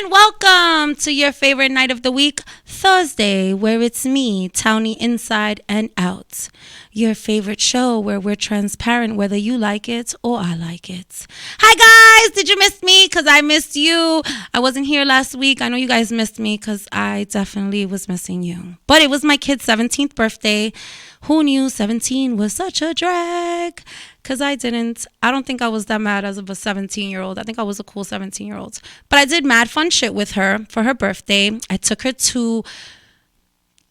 And welcome to your favorite night of the week, Thursday, where it's me, TAWNY Inside and Out. Your favorite show where we're transparent whether you like it or I like it. Hi guys, did you miss me? Because I missed you. I wasn't here last week. I know you guys missed me because I definitely was missing you. But it was my kid's 17th birthday. Who knew 17 was such a drag? Because I don't think I was that mad as of a 17-year-old. I think I was a cool 17-year-old. But I did mad fun shit with her for her birthday. I took her to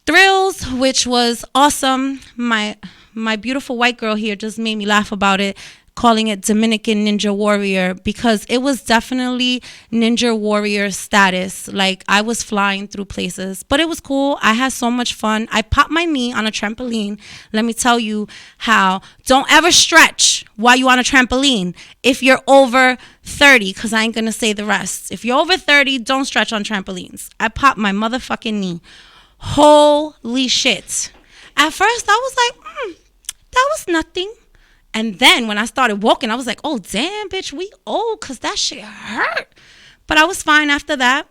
Thrills, which was awesome. My beautiful white girl here just made me laugh about it, calling it Dominican Ninja Warrior, because it was definitely Ninja Warrior status. Like, I was flying through places, but it was cool. I had so much fun. I popped my knee on a trampoline. Let me tell you how. Don't ever stretch while you're on a trampoline if you're over 30, because I ain't gonna say the rest. If you're over 30, don't stretch on trampolines. I popped my motherfucking knee. Holy shit. At first, I was like, that was nothing. And then when I started walking, I was like, oh, damn, bitch, we old, because that shit hurt. But I was fine after that.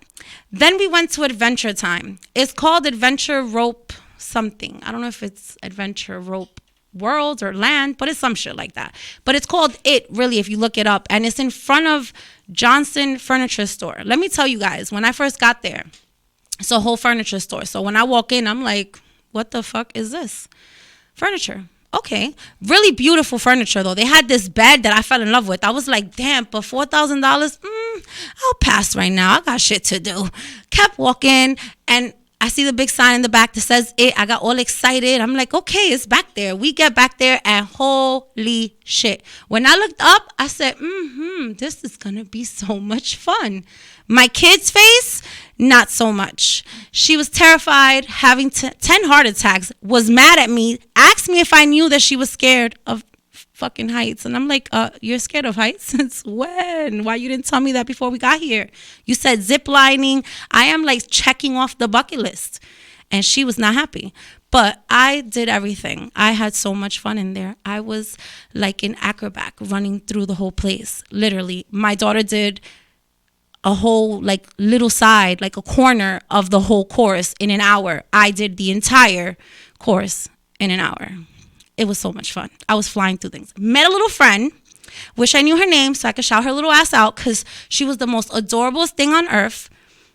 Then we went to Adventure Time. It's called Adventure Rope something. I don't know if it's Adventure Rope World or Land, but it's some shit like that. But it's called It, really, if you look it up. And it's in front of Johnson Furniture Store. Let me tell you guys, when I first got there, it's a whole furniture store. So when I walk in, I'm like, what the fuck is this? Furniture. Okay. Really beautiful furniture, though. They had this bed that I fell in love with. I was like, damn, for $4,000, I'll pass right now. I got shit to do. Kept walking, and I see the big sign in the back that says It. I got all excited. I'm like, okay, it's back there. We get back there, and holy shit. When I looked up, I said, this is going to be so much fun. My kid's face, not so much. She was terrified, having 10 heart attacks, was mad at me, asked me if I knew that she was scared of fucking heights. And I'm like, you're scared of heights? Since when? Why you didn't tell me that before we got here? You said zip lining. I am like checking off the bucket list. And she was not happy. But I did everything. I had so much fun in there. I was like an acrobat running through the whole place. Literally. My daughter did a whole like little side, like a corner of the whole course in an hour. I did the entire course in an hour. It was so much fun. I was flying through things. Met a little friend. Wish I knew her name so I could shout her little ass out, because she was the most adorable thing on earth.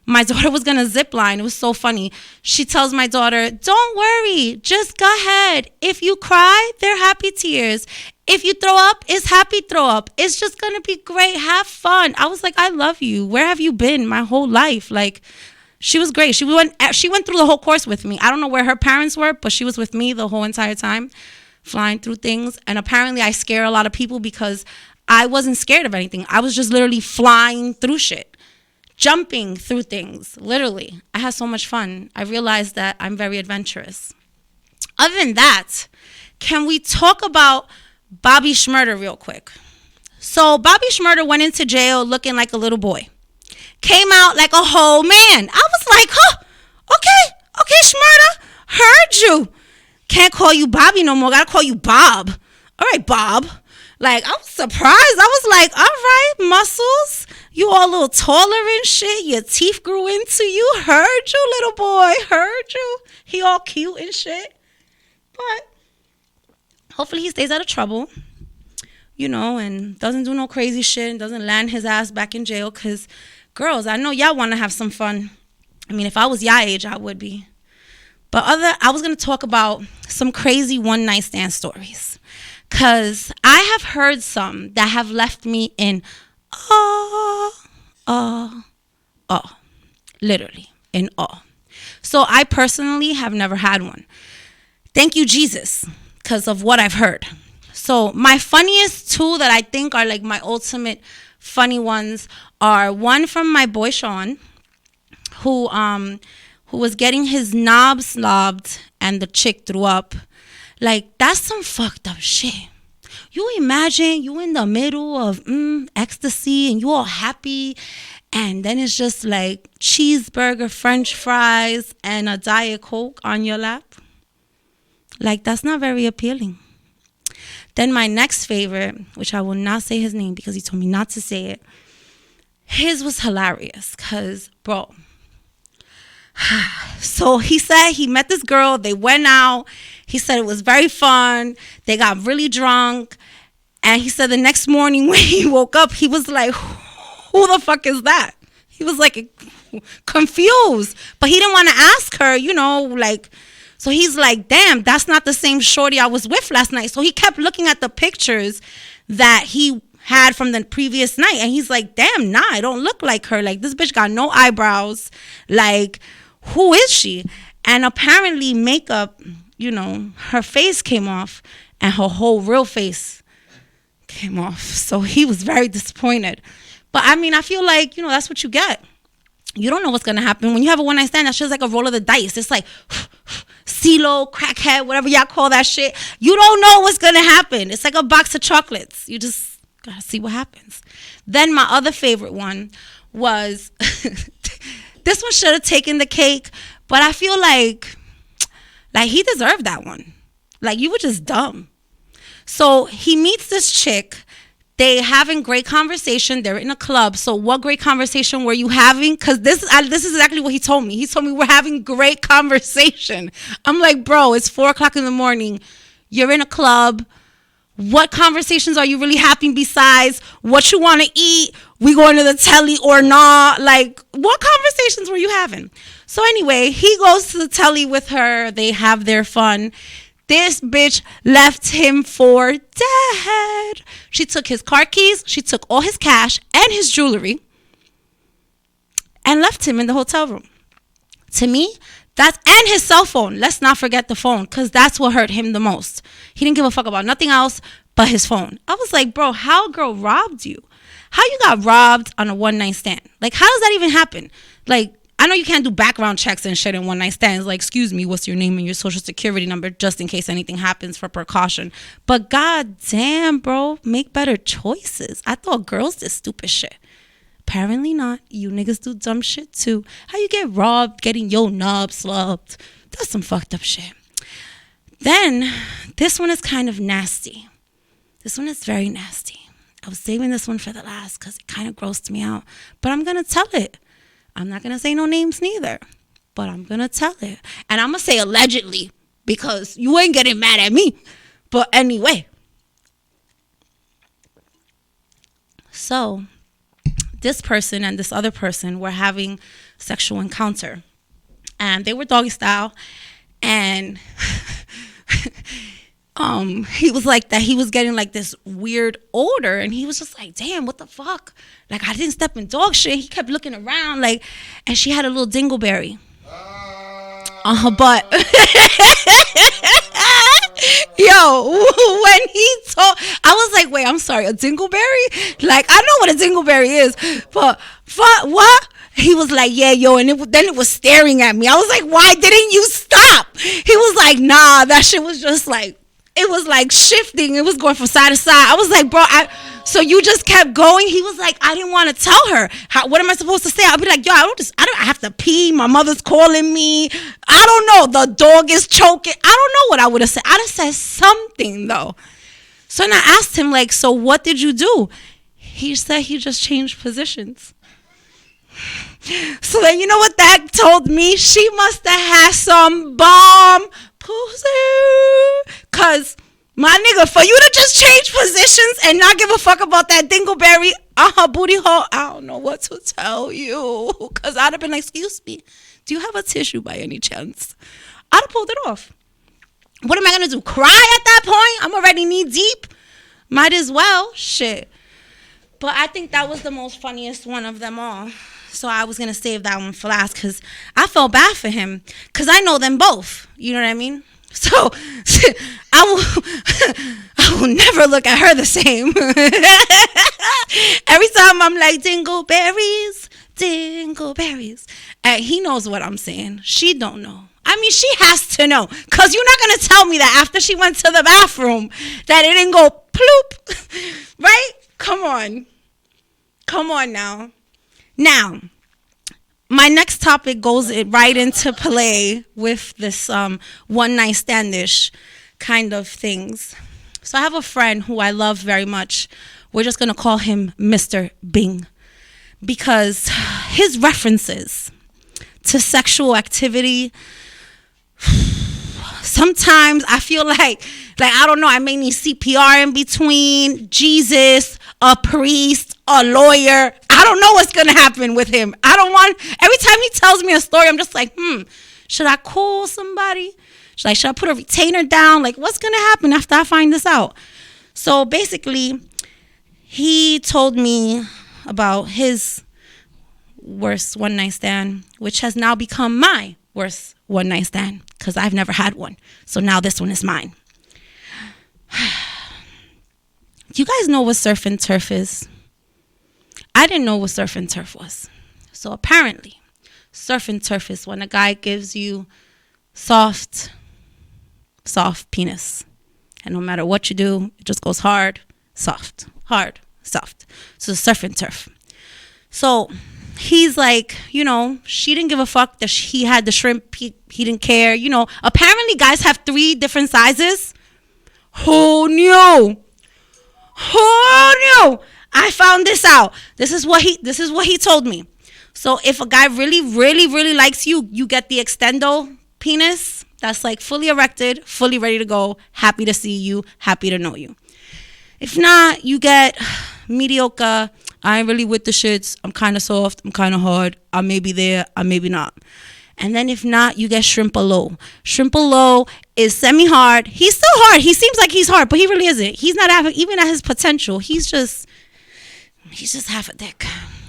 My daughter was going to zip line. It was so funny. She tells my daughter, don't worry. Just go ahead. If you cry, they're happy tears. If you throw up, it's happy throw up. It's just going to be great. Have fun. I was like, I love you. Where have you been my whole life? Like, she was great. She went through the whole course with me. I don't know where her parents were, but she was with me the whole entire time, flying through things. And apparently I scare a lot of people because I wasn't scared of anything. I was just literally flying through shit, jumping through things. Literally. I had so much fun. I realized that I'm very adventurous. Other than that, can we talk about Bobby Shmurda real quick? So Bobby Shmurda went into jail looking like a little boy. Came out like a whole man. I was like, okay, Shmurda, heard you. Can't call you Bobby no more. Gotta call you Bob. All right, Bob. Like, I was surprised. I was like, all right, muscles. You all a little taller and shit. Your teeth grew into you. Heard you, little boy. Heard you. He all cute and shit. But hopefully he stays out of trouble, and doesn't do no crazy shit and doesn't land his ass back in jail. Because, girls, I know y'all want to have some fun. I mean, if I was y'all age, I would be. But I was going to talk about some crazy one-night stand stories. Because I have heard some that have left me in literally in awe. So I personally have never had one. Thank you, Jesus, because of what I've heard. So my funniest two that I think are like my ultimate funny ones are one from my boy Sean, who was getting his knob slobbed and the chick threw up. Like, that's some fucked up shit. You imagine you in the middle of ecstasy and you all happy, and then it's just like cheeseburger, french fries, and a Diet Coke on your lap. Like, that's not very appealing. Then my next favorite, which I will not say his name because he told me not to say it. His was hilarious because, bro. So he said he met this girl. They went out. He said it was very fun. They got really drunk. And he said the next morning when he woke up, he was like, who the fuck is that? He was like confused. But he didn't want to ask her, you know, like, so he's like, damn, that's not the same shorty I was with last night. So he kept looking at the pictures that he had from the previous night. And he's like, damn, nah, I don't look like her. Like, this bitch got no eyebrows. Like, who is she? And apparently makeup, you know, her face came off and her whole real face came off. So he was very disappointed. But I mean, I feel like, you know, that's what you get. You don't know what's going to happen. When you have a one-night stand, that's just like a roll of the dice. It's like CeeLo, crackhead, whatever y'all call that shit. You don't know what's going to happen. It's like a box of chocolates. You just got to see what happens. Then my other favorite one was, this one should have taken the cake, but I feel like he deserved that one. Like, you were just dumb. So he meets this chick. They having great conversation. They're in a club. So what great conversation were you having? Because this is exactly what he told me. He told me we're having great conversation. I'm like, bro, it's 4:00 in the morning. You're in a club. What conversations are you really having besides what you want to eat? We going to the telly or not? Like, what conversations were you having? So anyway, he goes to the telly with her. They have their fun. This bitch left him for dead. She took his car keys. She took all his cash and his jewelry and left him in the hotel room. To me, and his cell phone. Let's not forget the phone, because that's what hurt him the most. He didn't give a fuck about nothing else but his phone. I was like, bro, how a girl robbed you? How you got robbed on a one-night stand? Like, how does that even happen? Like, I know you can't do background checks and shit in one-night stands. Like, excuse me, what's your name and your social security number just in case anything happens for precaution. But goddamn, bro, make better choices. I thought girls did stupid shit. Apparently not. You niggas do dumb shit too. How you get robbed, getting your knob slubbed? That's some fucked up shit. Then, this one is kind of nasty. This one is very nasty. I was saving this one for the last because it kind of grossed me out. But I'm going to tell it. I'm not going to say no names neither, but I'm going to tell it. And I'm going to say allegedly because you ain't getting mad at me. But anyway. So, this person and this other person were having sexual encounter. And they were doggy style. And he was like that. He was getting like this weird odor, and he was just like, damn, what the fuck? Like, I didn't step in dog shit. He kept looking around, like, and she had a little dingleberry on her butt. Yo, when he told, I was like, wait, I'm sorry, a dingleberry? Like, I know what a dingleberry is, but what? He was like, yeah, yo, and then it was staring at me. I was like, why didn't you stop? He was like, nah, that shit was just like, it was like shifting. It was going from side to side. I was like, bro, so you just kept going? He was like, I didn't want to tell her. What am I supposed to say? I'll be like, yo, I have to pee. My mother's calling me. I don't know. The dog is choking. I don't know what I would have said. I'd have said something though. So then I asked him, like, so what did you do? He said he just changed positions. So then you know what that told me? She must have had some bomb pussy. Cause my nigga, for you to just change positions and not give a fuck about that dingleberry on her booty hole, I don't know what to tell you. Cause I'd have been like, excuse me, do you have a tissue by any chance? I'd have pulled it off. What am I gonna do? Cry at that point? I'm already knee deep. Might as well. Shit. But I think that was the most funniest one of them all. So I was going to save that one for last because I felt bad for him because I know them both. You know what I mean? So I will never look at her the same. Every time I'm like, dingleberries, dingleberries. And he knows what I'm saying. She don't know. I mean, she has to know because you're not going to tell me that after she went to the bathroom that it didn't go ploop. Right? Come on. Come on now. Now, my next topic goes right into play with this one-night standish kind of things. So I have a friend who I love very much. We're just going to call him Mr. Bing. because his references to sexual activity, sometimes I feel like I don't know, I may need CPR in between, Jesus, a priest, a lawyer. I don't know what's gonna happen with him. Every time he tells me a story, I'm just like, should I call somebody? Should I put a retainer down? Like, what's gonna happen after I find this out? So basically, he told me about his worst one night stand, which has now become my worst one night stand, because I've never had one. So now this one is mine. You guys know what surf and turf is? I didn't know what surf and turf was. So apparently, surf and turf is when a guy gives you soft penis. And no matter what you do, it just goes hard, soft. So surf and turf. So he's like, she didn't give a fuck that he had the shrimp. He didn't care. Apparently guys have 3 different sizes. Who knew? I found this out. This is what he told me. So if a guy really, really, really likes you, you get the extendo penis. That's like fully erected, fully ready to go, happy to see you, happy to know you. If not, you get mediocre. I ain't really with the shits. I'm kind of soft. I'm kind of hard. I may be there. I may be not. And then if not, you get shrimp-a-low. Shrimp-a-low is semi-hard. He's still hard. He seems like he's hard, but he really isn't. He's not even at his potential. He's just half a dick.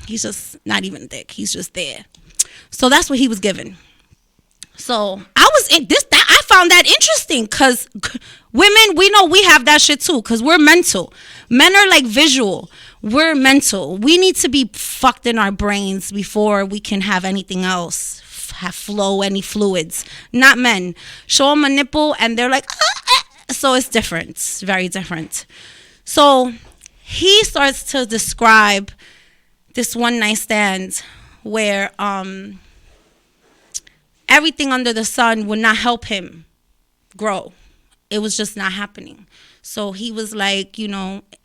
He's just not even a dick. He's just there. So that's what he was given. So I found that interesting, because women, we know we have that shit too, because we're mental. Men are like visual. We're mental. We need to be fucked in our brains before we can have anything else, flow any fluids. Not men. Show them a nipple and they're like, so it's different. It's very different. So he starts to describe this one night stand where everything under the sun would not help him grow. It was just not happening. So he was like,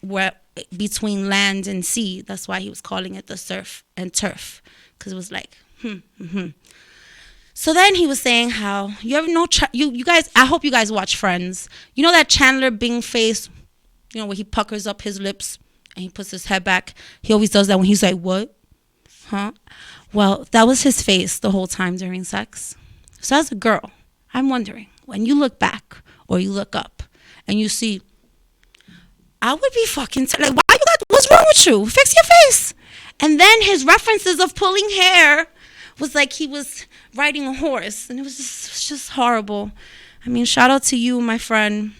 we're between land and sea. That's why he was calling it the surf and turf, because it was like, So then he was saying how, you ever know, you guys, I hope you guys watch Friends. You know that Chandler Bing face, where he puckers up his lips and he puts his head back? He always does that when he's like, what? Huh? Well, that was his face the whole time during sex. So as a girl, I'm wondering, when you look back or you look up and you see, I would be fucking like, why you got, what's wrong with you? Fix your face. And then his references of pulling hair was like he was riding a horse, and it was just horrible. I mean, shout out to you, my friend.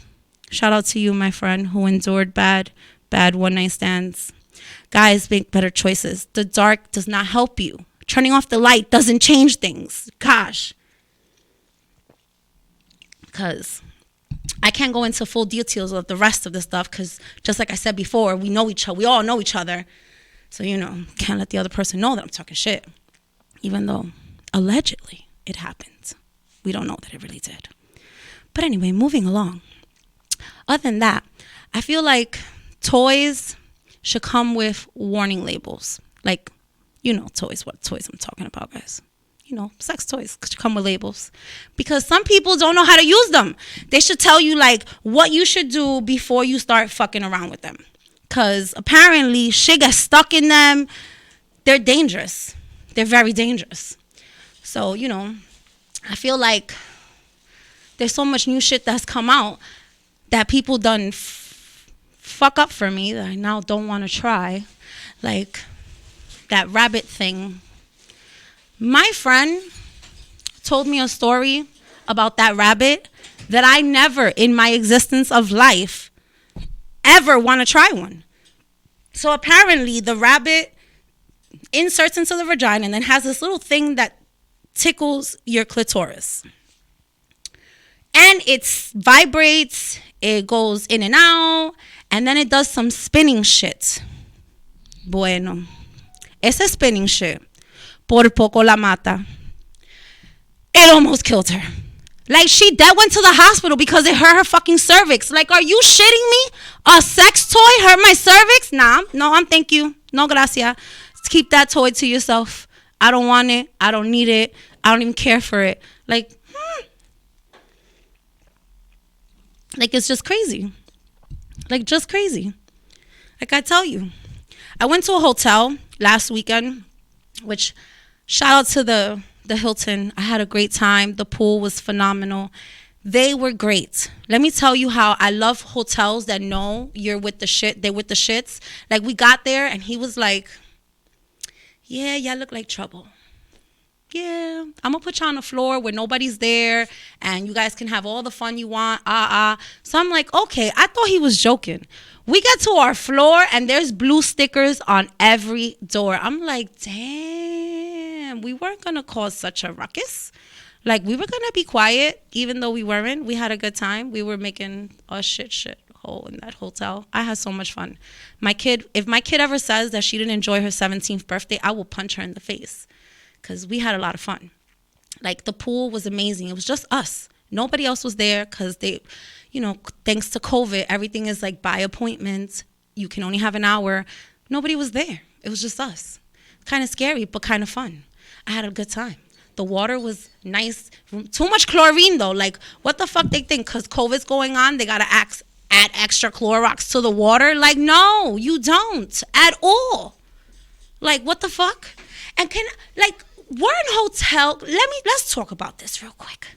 Shout out to you, my friend, who endured bad one night stands. Guys, make better choices. The dark does not help you. Turning off the light doesn't change things. Gosh. Because I can't go into full details of the rest of the stuff, because just like I said before, we all know each other. So, can't let the other person know that I'm talking shit. Even though allegedly it happened. We don't know that it really did. But anyway, moving along. Other than that, I feel like toys should come with warning labels. Like, toys, what toys I'm talking about, guys. Sex toys should come with labels, because some people don't know how to use them. They should tell you like what you should do before you start fucking around with them, because apparently shit gets stuck in them. They're dangerous. They're very dangerous. So, I feel like there's so much new shit that's come out that people done fuck up for me that I now don't want to try. Like that rabbit thing. My friend told me a story about that rabbit that I never in my existence of life ever want to try one. So apparently the rabbit inserts into the vagina and then has this little thing that tickles your clitoris. And it vibrates, it goes in and out, and then it does some spinning shit. Bueno, ese spinning shit, por poco la mata. It almost killed her. Like, she dead went to the hospital because it hurt her fucking cervix. Like, are you shitting me? A sex toy hurt my cervix? Nah, no, thank you. No, gracias. Keep that toy to yourself. I don't want it. I don't need it. I don't even care for it. Like it's just crazy. Like, just crazy. Like, I tell you, I went to a hotel last weekend, which, shout out to the Hilton. I had a great time. The pool was phenomenal. They were great. Let me tell you how I love hotels that know you're with the shit. They're with the shits. Like, we got there and he was like, yeah, y'all look like trouble. Yeah, I'm going to put you on the floor where nobody's there and you guys can have all the fun you want. So I'm like, okay, I thought he was joking. We get to our floor and there's blue stickers on every door. I'm like, damn, we weren't going to cause such a ruckus. Like, we were going to be quiet, even though we weren't. We had a good time. We were making a shit hole in that hotel. I had so much fun. If my kid ever says that she didn't enjoy her 17th birthday, I will punch her in the face. Because we had a lot of fun. Like, the pool was amazing. It was just us. Nobody else was there because they, thanks to COVID, everything is like by appointment. You can only have an hour. Nobody was there. It was just us. Kind of scary, but kind of fun. I had a good time. The water was nice. Too much chlorine, though. Like, what the fuck they think? Because COVID's going on, they got to add extra Clorox to the water? Like, no, you don't at all. Like, what the fuck? And we're in hotel. Let's talk about this real quick.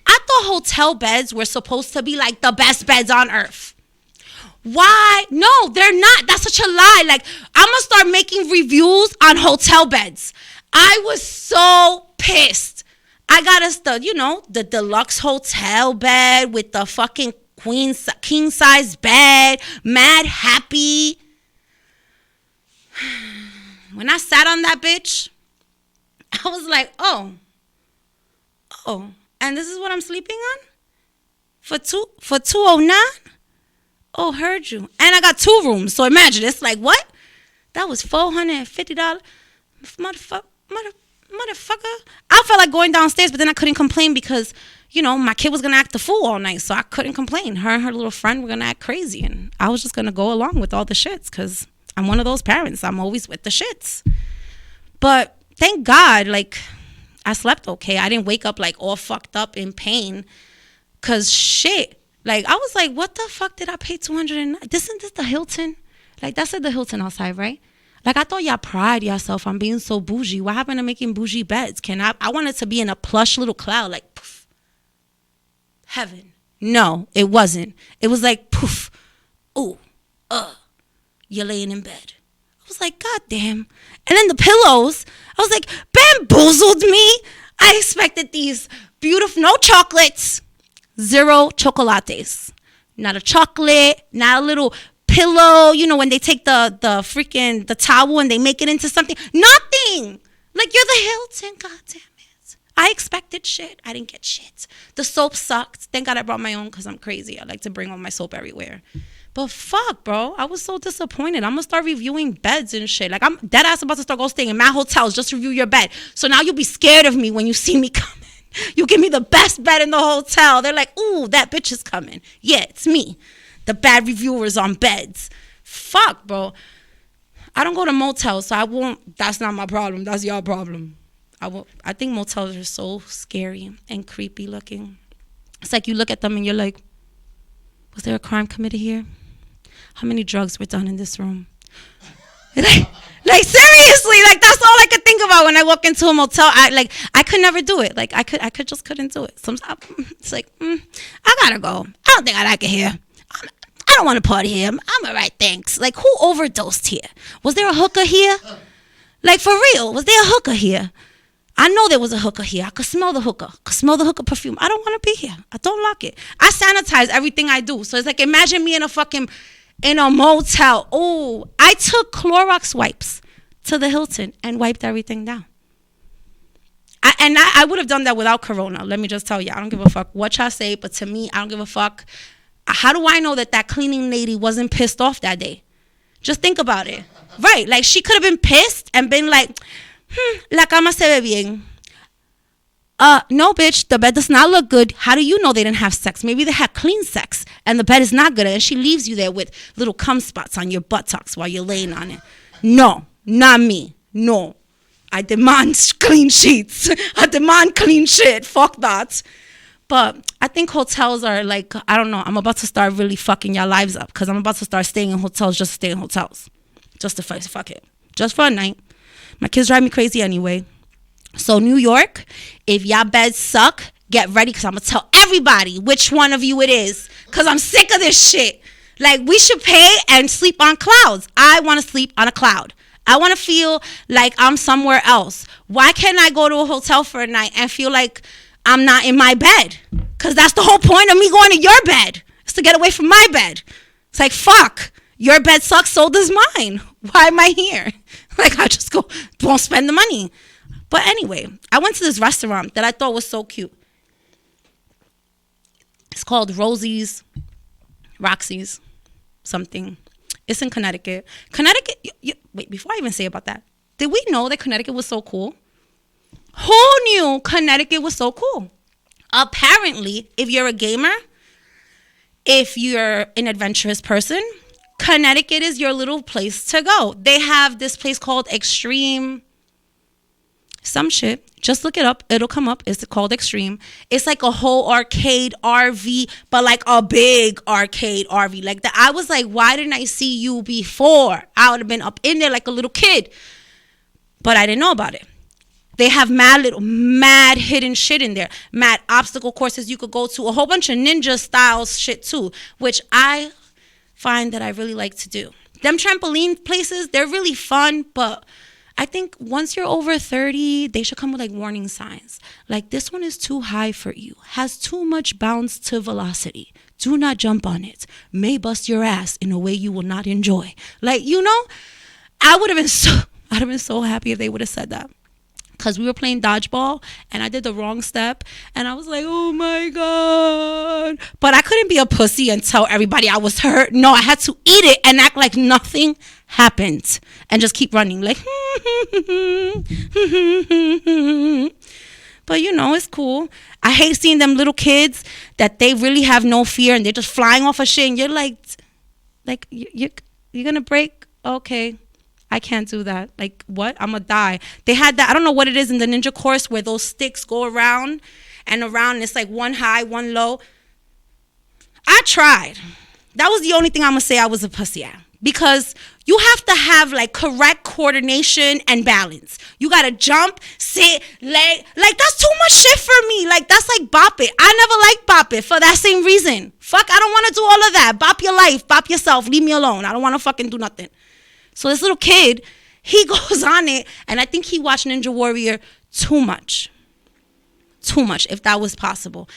I thought hotel beds were supposed to be like the best beds on earth. Why? No, they're not. That's such a lie. Like, I'm going to start making reviews on hotel beds. I was so pissed. I got us the deluxe hotel bed with the fucking king size bed. Mad happy. When I sat on that bitch, I was like, oh, and this is what I'm sleeping on? For $209? Oh, heard you. And I got 2 rooms, so imagine, it's like, what? That was $450? Motherfucker. I felt like going downstairs, but then I couldn't complain because, my kid was going to act the fool all night, so I couldn't complain. Her and her little friend were going to act crazy, and I was just going to go along with all the shits because I'm one of those parents. I'm always with the shits. But thank God, like, I slept okay. I didn't wake up, like, all fucked up in pain. Because shit. Like, I was like, what the fuck did I pay $209? Isn't this the Hilton? Like, that's at the Hilton outside, right? Like, I thought y'all pride yourself on being so bougie. What happened to making bougie beds? I wanted to be in a plush little cloud, like, poof. Heaven. No, it wasn't. It was like, poof. Ooh. You're laying in bed. I was like, God damn. And then the pillows, I was like, bamboozled me. I expected these beautiful, no chocolates, 0 chocolates. Not a chocolate, not a little pillow. When they take the towel and they make it into something. Nothing. Like, you're the Hilton, God damn it. I expected shit. I didn't get shit. The soap sucked. Thank God I brought my own because I'm crazy. I like to bring all my soap everywhere. But fuck, bro. I was so disappointed. I'm going to start reviewing beds and shit. Like, I'm dead ass about to start staying in my hotels just to review your bed. So now you'll be scared of me when you see me coming. You give me the best bed in the hotel. They're like, ooh, that bitch is coming. Yeah, it's me. The bad reviewers on beds. Fuck, bro. I don't go to motels, so I won't. That's not my problem. That's your problem. I think motels are so scary and creepy looking. It's like you look at them and you're like, was there a crime committed here? How many drugs were done in this room? Like seriously, like that's all I could think about when I walk into a motel. I could never do it. Like I just couldn't do it. Sometimes it's like, I gotta go. I don't think I like it here. I don't want to party here. I'm all right, thanks. Like, who overdosed here? Was there a hooker here? Like, for real, was there a hooker here? I know there was a hooker here. I could smell the hooker. I could smell the hooker perfume. I don't want to be here. I don't like it. I sanitize everything I do. So it's like, imagine me in a motel. Oh, I took Clorox wipes to the Hilton and wiped everything down. I would have done that without Corona. Let me just tell you. I don't give a fuck what y'all say, but to me, I don't give a fuck. How do I know that cleaning lady wasn't pissed off that day? Just think about it. Right. Like, she could have been pissed and been like, la cama se ve bien. No, bitch, the bed does not look good. How do you know they didn't have sex? Maybe they had clean sex and the bed is not good. And she leaves you there with little cum spots on your buttocks while you're laying on it. No, not me. No. I demand clean sheets. I demand clean shit. Fuck that. But I think hotels are like, I don't know. I'm about to start really fucking your lives up because I'm about to start staying in hotels just to stay in hotels. Just to fuck it. Just for a night. My kids drive me crazy anyway. So New York, if y'all beds suck, get ready because I'm going to tell everybody which one of you it is because I'm sick of this shit. Like, we should pay and sleep on clouds. I want to sleep on a cloud. I want to feel like I'm somewhere else. Why can't I go to a hotel for a night and feel like I'm not in my bed? Because that's the whole point of me going to your bed. Is to get away from my bed. It's like, fuck. Your bed sucks, so does mine. Why am I here? Like, I just won't spend the money. But anyway, I went to this restaurant that I thought was so cute. It's called Roxy's, something. It's in Connecticut. Wait, before I even say about that, did we know that Connecticut was so cool? Who knew Connecticut was so cool? Apparently, if you're a gamer, if you're an adventurous person, Connecticut is your little place to go. They have this place called Extreme some shit. Just look it up. It'll come up. It's called Extreme. It's like a whole arcade RV, but like a big arcade RV. Like that. I was like, why didn't I see you before? I would have been up in there like a little kid. But I didn't know about it. They have mad hidden shit in there. Mad obstacle courses you could go to. A whole bunch of ninja style shit too, which I find that I really like to do. Them trampoline places, they're really fun, but I think once you're over 30, they should come with like warning signs. Like, this one is too high for you. Has too much bounce to velocity. Do not jump on it. May bust your ass in a way you will not enjoy. Like, you know, I'd have been so happy if they would have said that. Because we were playing dodgeball and I did the wrong step and I was like, oh my God. But I couldn't be a pussy and tell everybody I was hurt. No, I had to eat it and act like nothing happened and just keep running like, but you know, it's cool. I hate seeing them little kids that they really have no fear and they're just flying off of shit and you're like you're going to break? Okay. I can't do that. Like, what? I'm gonna die. They had that, I don't know what it is in the ninja course where those sticks go around and around and it's like one high, one low. I tried. That was the only thing I'm gonna say I was a pussy at. Because you have to have like correct coordination and balance. You gotta jump, sit, leg. Like, that's too much shit for me. Like, that's like bop it. I never liked bop it for that same reason. Fuck, I don't wanna do all of that. Bop your life, bop yourself, leave me alone. I don't wanna fucking do nothing. So this little kid, he goes on it, and I think he watched Ninja Warrior too much. Too much, if that was possible.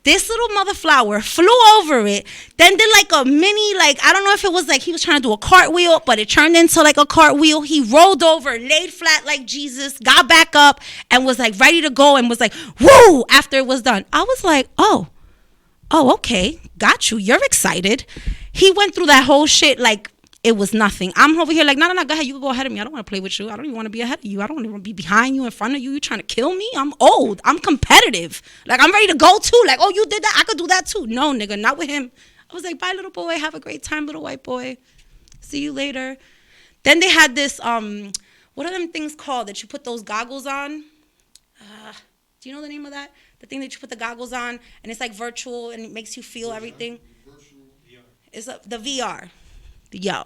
This little mother flower flew over it, then did like a mini, like, I don't know if it was like he was trying to do a cartwheel, but it turned into like a cartwheel. He rolled over, laid flat like Jesus, got back up, and was like ready to go, and was like, woo, after it was done. I was like, oh, okay, got you. You're excited. He went through that whole shit like it was nothing. I'm over here like, no, go ahead. You can go ahead of me. I don't want to play with you. I don't even want to be ahead of you. I don't want to be behind you, in front of you. You trying to kill me? I'm old. I'm competitive. Like, I'm ready to go too. Like, oh, you did that? I could do that too. No, nigga, not with him. I was like, bye, little boy. Have a great time, little white boy. See you later. Then they had this, what are them things called that you put those goggles on? Do you know the name of that? The thing that you put the goggles on, and it's like virtual, and it makes you feel everything. Virtual VR. It's the VR. Yo,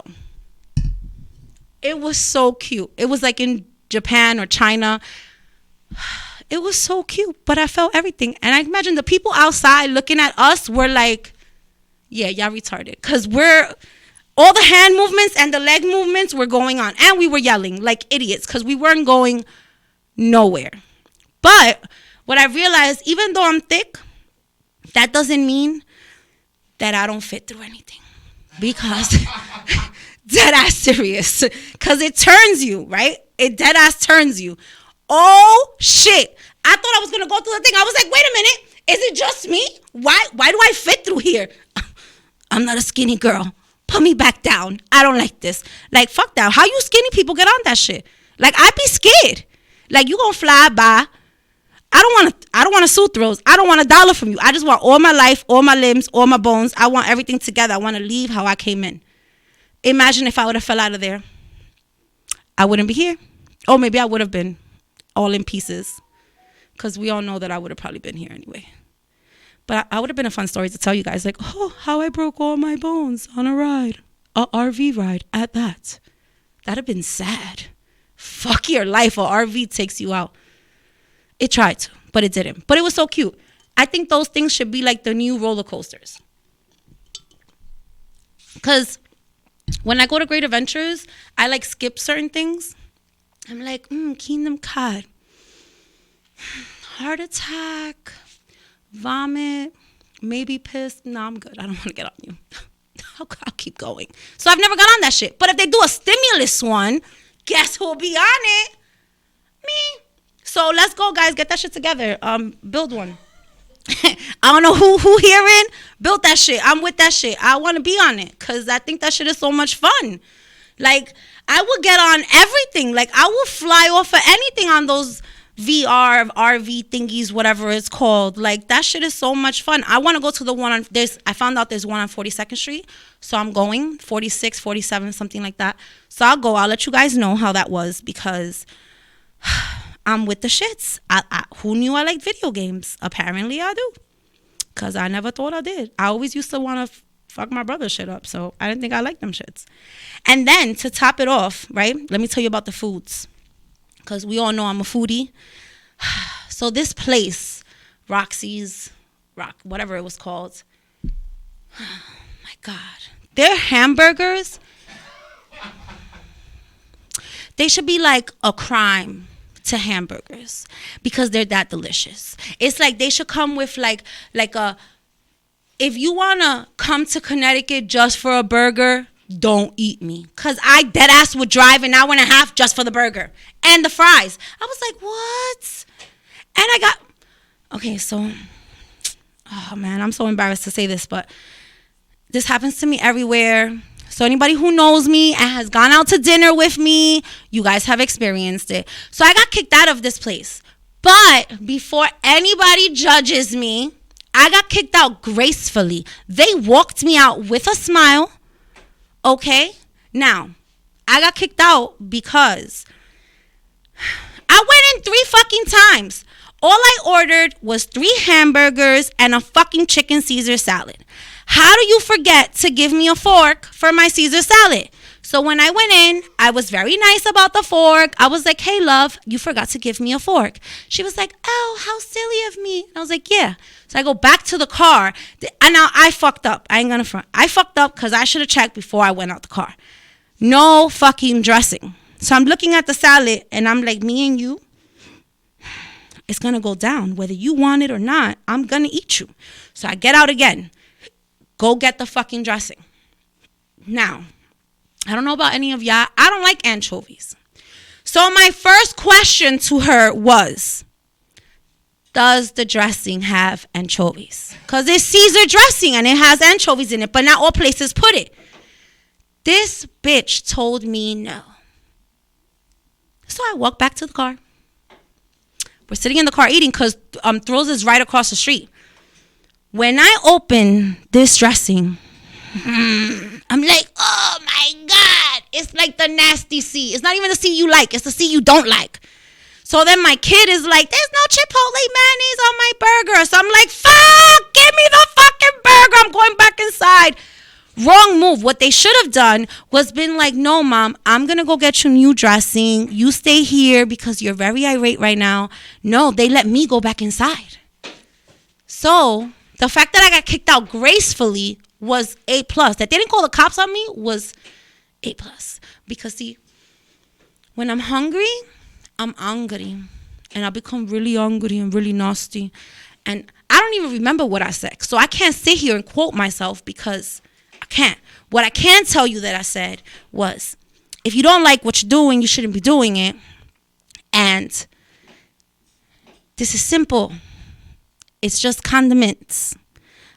it was so cute. It was like in Japan or China. It was so cute, but I felt everything. And I imagine the people outside looking at us were like, yeah, y'all retarded. Because all the hand movements and the leg movements were going on. And we were yelling like idiots because we weren't going nowhere. But what I realized, even though I'm thick, that doesn't mean that I don't fit through anything. Because dead ass serious, because it turns you, right? It dead ass turns you. Oh shit, I thought I was gonna go through the thing. I was like, wait a minute, is it just me? Why do I fit through here? I'm not a skinny girl. Put me back down. I don't like this. Like, fuck that. How you skinny people get on that shit? Like, I'd be scared. Like, you gonna fly by. I don't want a suit throws. I don't want $1 from you. I just want all my life, all my limbs, all my bones. I want everything together. I want to leave how I came in. Imagine if I would have fell out of there. I wouldn't be here. Or maybe I would have been all in pieces. Because we all know that I would have probably been here anyway. But I would have been a fun story to tell you guys. Like, oh, how I broke all my bones on a ride. A RV ride at that. That'd have been sad. Fuck your life. A RV takes you out. It tried to, but it didn't. But it was so cute. I think those things should be like the new roller coasters. Because when I go to Great Adventures, I like skip certain things. I'm like, Kingdom Cod. Heart attack. Vomit. Maybe piss. No, I'm good. I don't want to get on you. I'll keep going. So I've never got on that shit. But if they do a stimulus one, guess who'll be on it? Me. So let's go, guys. Get that shit together. Build one. I don't know who hearing built that shit. I'm with that shit. I want to be on it because I think that shit is so much fun. Like, I would get on everything. Like, I will fly off of anything on those VR, RV thingies, whatever it's called. Like, that shit is so much fun. I want to go to the one on this. I found out there's one on 42nd Street. So I'm going 46, 47, something like that. So I'll go. I'll let you guys know how that was because I'm with the shits. Who knew I liked video games? Apparently I do. Because I never thought I did. I always used to want to fuck my brother's shit up. So I didn't think I liked them shits. And then to top it off, right? Let me tell you about the foods. Because we all know I'm a foodie. So this place, Roxy's, whatever it was called. Oh my God. Their hamburgers, they should be like a crime to hamburgers because they're that delicious. It's like they should come with like a, if you want to come to Connecticut just for a burger, don't eat me. Because I dead ass would drive an hour and a half just for the burger and the fries. I was like, what? And I got, okay, so, oh man, I'm so embarrassed to say this, but this happens to me everywhere. So anybody who knows me and has gone out to dinner with me, you guys have experienced it. So I got kicked out of this place. But before anybody judges me, I got kicked out gracefully. They walked me out with a smile. Okay? Now, I got kicked out because I went in 3 fucking times. All I ordered was 3 hamburgers and a fucking chicken Caesar salad. How do you forget to give me a fork for my Caesar salad? So when I went in, I was very nice about the fork. I was like, hey, love, you forgot to give me a fork. She was like, oh, how silly of me. And I was like, yeah. So I go back to the car. And now I fucked up. I ain't gonna front. I fucked up because I should have checked before I went out the car. No fucking dressing. So I'm looking at the salad and I'm like, me and you, it's gonna go down. Whether you want it or not, I'm gonna eat you. So I get out again. Go get the fucking dressing. Now, I don't know about any of y'all. I don't like anchovies. So my first question to her was, does the dressing have anchovies? Because it's Caesar dressing and it has anchovies in it, but not all places put it. This bitch told me no. So I walked back to the car. We're sitting in the car eating because Thrills is right across the street. When I open this dressing, I'm like, oh my God. It's like the nasty C. It's not even the C you like. It's the C you don't like. So then my kid is like, there's no Chipotle mayonnaise on my burger. So I'm like, fuck, give me the fucking burger. I'm going back inside. Wrong move. What they should have done was been like, no, Mom, I'm going to go get you new dressing. You stay here because you're very irate right now. No, they let me go back inside. So the fact that I got kicked out gracefully was A+. That they didn't call the cops on me was A+. Because see, when I'm hungry, I'm angry. And I become really angry and really nasty. And I don't even remember what I said. So I can't sit here and quote myself because I can't. What I can tell you that I said was, if you don't like what you're doing, you shouldn't be doing it. And this is simple. It's just condiments.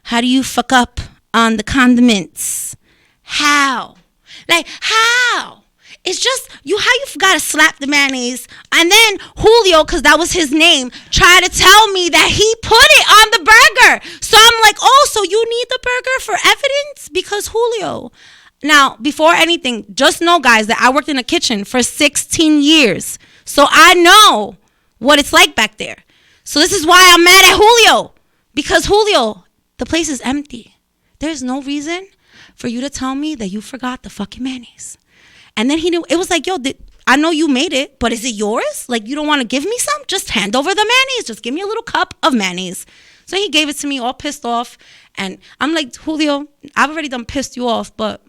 How do you fuck up on the condiments? How? Like, how? It's just how you gotta slap the mayonnaise. And then Julio, because that was his name, tried to tell me that he put it on the burger. So I'm like, oh, so you need the burger for evidence? Because Julio. Now, before anything, just know, guys, that I worked in a kitchen for 16 years. So I know what it's like back there. So this is why I'm mad at Julio. Because Julio, the place is empty. There's no reason for you to tell me that you forgot the fucking mayonnaise. And then he knew, it was like, yo, I know you made it, but is it yours? Like, you don't want to give me some? Just hand over the mayonnaise. Just give me a little cup of mayonnaise. So he gave it to me all pissed off. And I'm like, Julio, I've already done pissed you off, but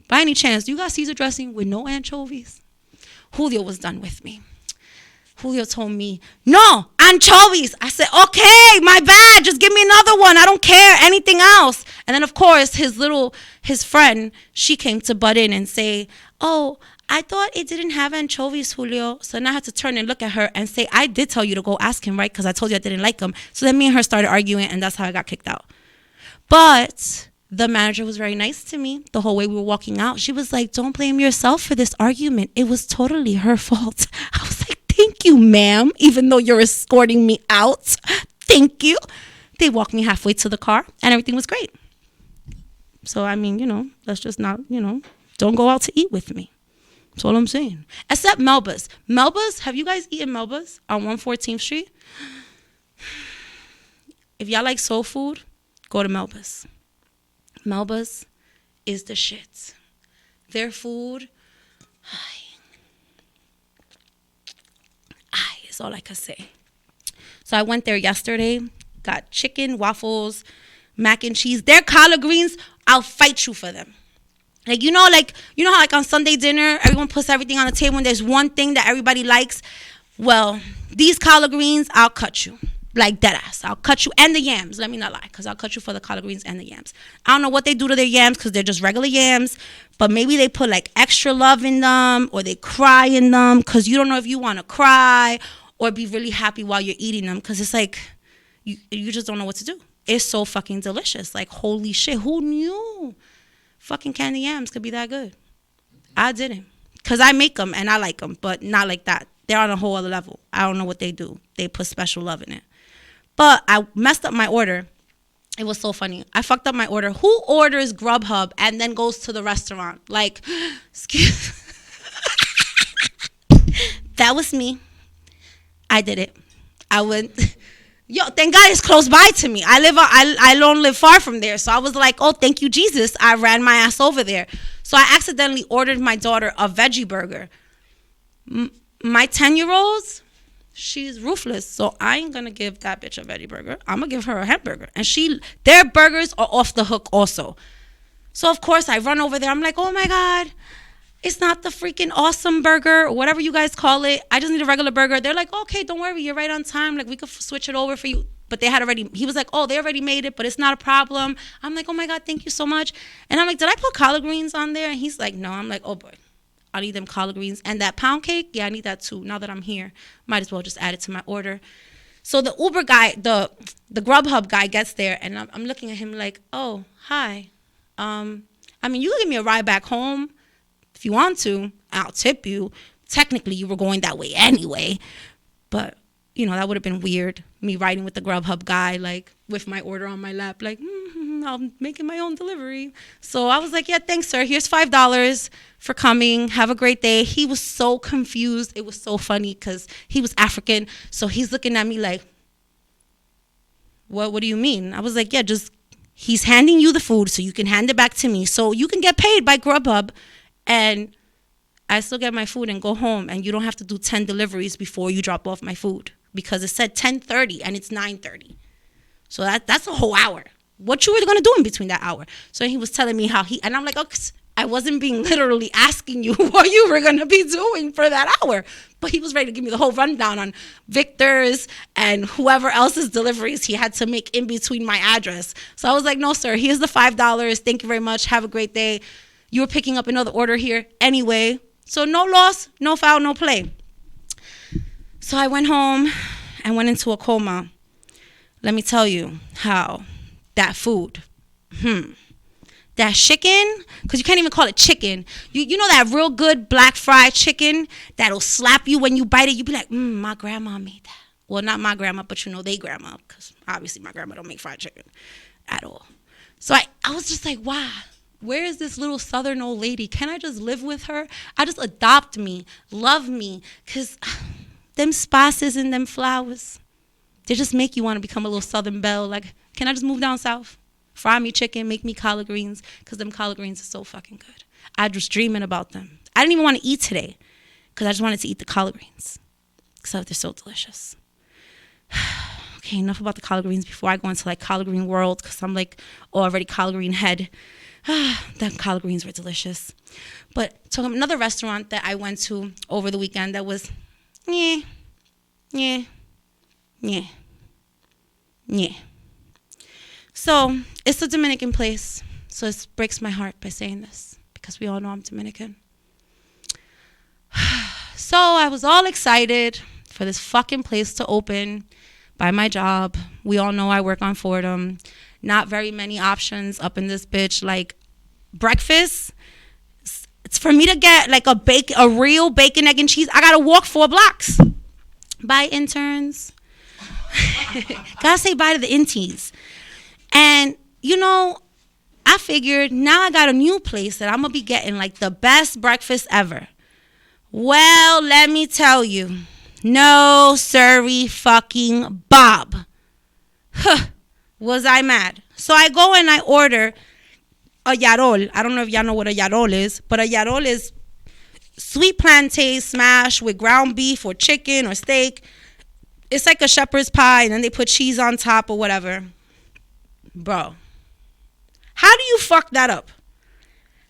by any chance, do you got Caesar dressing with no anchovies? Julio was done with me. Julio told me, no, anchovies. I said, okay, my bad. Just give me another one. I don't care. Anything else. And then, of course, his friend, she came to butt in and say, oh, I thought it didn't have anchovies, Julio. So then I had to turn and look at her and say, I did tell you to go ask him, right? Because I told you I didn't like him. So then me and her started arguing, and that's how I got kicked out. But the manager was very nice to me the whole way we were walking out. She was like, don't blame yourself for this argument. It was totally her fault. I was like, thank you, ma'am, even though you're escorting me out. Thank you. They walked me halfway to the car, and everything was great. So, I mean, let's just not, don't go out to eat with me. That's all I'm saying. Except Melba's. Melba's, have you guys eaten Melba's on 114th Street? If y'all like soul food, go to Melba's. Melba's is the shit. Their food, is all I could say. So I went there yesterday, got chicken, waffles, mac and cheese. Their collard greens, I'll fight you for them. Like, you know how like on Sunday dinner, everyone puts everything on the table and there's one thing that everybody likes? Well, these collard greens, I'll cut you. Like dead ass. I'll cut you. And the yams. Let me not lie. Because I'll cut you for the collard greens and the yams. I don't know what they do to their yams because they're just regular yams. But maybe they put like extra love in them or they cry in them because you don't know if you want to cry or be really happy while you're eating them because it's like you just don't know what to do. It's so fucking delicious. Like, holy shit. Who knew fucking candy yams could be that good? I didn't. Because I make them and I like them, but not like that. They're on a whole other level. I don't know what they do. They put special love in it. But I messed up my order. It was so funny. I fucked up my order. Who orders Grubhub and then goes to the restaurant? Like, excuse. That was me. I did it. I went. Yo, thank God it's close by to me. I don't live far from there. So I was like, oh, thank you, Jesus. I ran my ass over there. So I accidentally ordered my daughter a veggie burger. My 10-year-old, she's ruthless. So I ain't going to give that bitch a veggie burger. I'm going to give her a hamburger. And their burgers are off the hook also. So, of course, I run over there. I'm like, oh, my God. It's not the freaking awesome burger or whatever you guys call it. I just need a regular burger. They're like, okay, don't worry. You're right on time. Like, we could switch it over for you. But he was like, oh, they already made it, but it's not a problem. I'm like, oh, my God, thank you so much. And I'm like, did I put collard greens on there? And he's like, no. I'm like, oh, boy. I need them collard greens. And that pound cake, yeah, I need that too. Now that I'm here, might as well just add it to my order. So the Uber guy, the Grubhub guy gets there, and I'm looking at him like, oh, hi. I mean, you can give me a ride back home. If you want to, I'll tip you. Technically, you were going that way anyway. But, that would have been weird. Me riding with the Grubhub guy, like, with my order on my lap, like, I'm making my own delivery. So I was like, yeah, thanks, sir. Here's $5 for coming. Have a great day. He was so confused. It was so funny because he was African. So he's looking at me like, what do you mean? I was like, yeah, he's handing you the food so you can hand it back to me. So you can get paid by Grubhub. And I still get my food and go home, and you don't have to do 10 deliveries before you drop off my food because it said 10:30 and it's 9:30. So that's a whole hour. What you were going to do in between that hour? So he was telling me and I'm like, oh, I wasn't being literally asking you what you were going to be doing for that hour. But he was ready to give me the whole rundown on Victor's and whoever else's deliveries he had to make in between my address. So I was like, no, sir, here's the $5. Thank you very much. Have a great day. You were picking up another order here anyway. So no loss, no foul, no play. So I went home and went into a coma. Let me tell you how that food, that chicken, because you can't even call it chicken. You know that real good black fried chicken that'll slap you when you bite it? You be like, my grandma made that. Well, not my grandma, but they grandma, because obviously my grandma don't make fried chicken at all. So I was just like, wow. Where is this little Southern old lady? Can I just live with her? I just adopt me, love me, because them spices and them flowers, they just make you want to become a little Southern belle. Like, can I just move down south? Fry me chicken, make me collard greens, because them collard greens are so fucking good. I was dreaming about them. I didn't even want to eat today because I just wanted to eat the collard greens because they're so delicious. Okay, enough about the collard greens before I go into like collard green world, because I'm like already collard green head. Them collard greens were delicious. But so another restaurant that I went to over the weekend that was yeah. So it's a Dominican place. So it breaks my heart by saying this because we all know I'm Dominican. So I was all excited for this fucking place to open by my job. We all know I work on Fordham. Not very many options up in this bitch. Like breakfast, it's for me to get like a real bacon, egg, and cheese. I gotta walk 4 blocks. Bye, interns. Gotta say bye to the inties. And you know, I figured now I got a new place that I'm gonna be getting like the best breakfast ever. Well, let me tell you, no siree fucking Bob. Was I mad? So I go and I order a yarol. I don't know if y'all know what a yarol is, but a yarol is sweet plantain smash with ground beef or chicken or steak. It's like a shepherd's pie, and then they put cheese on top or whatever. Bro, how do you fuck that up?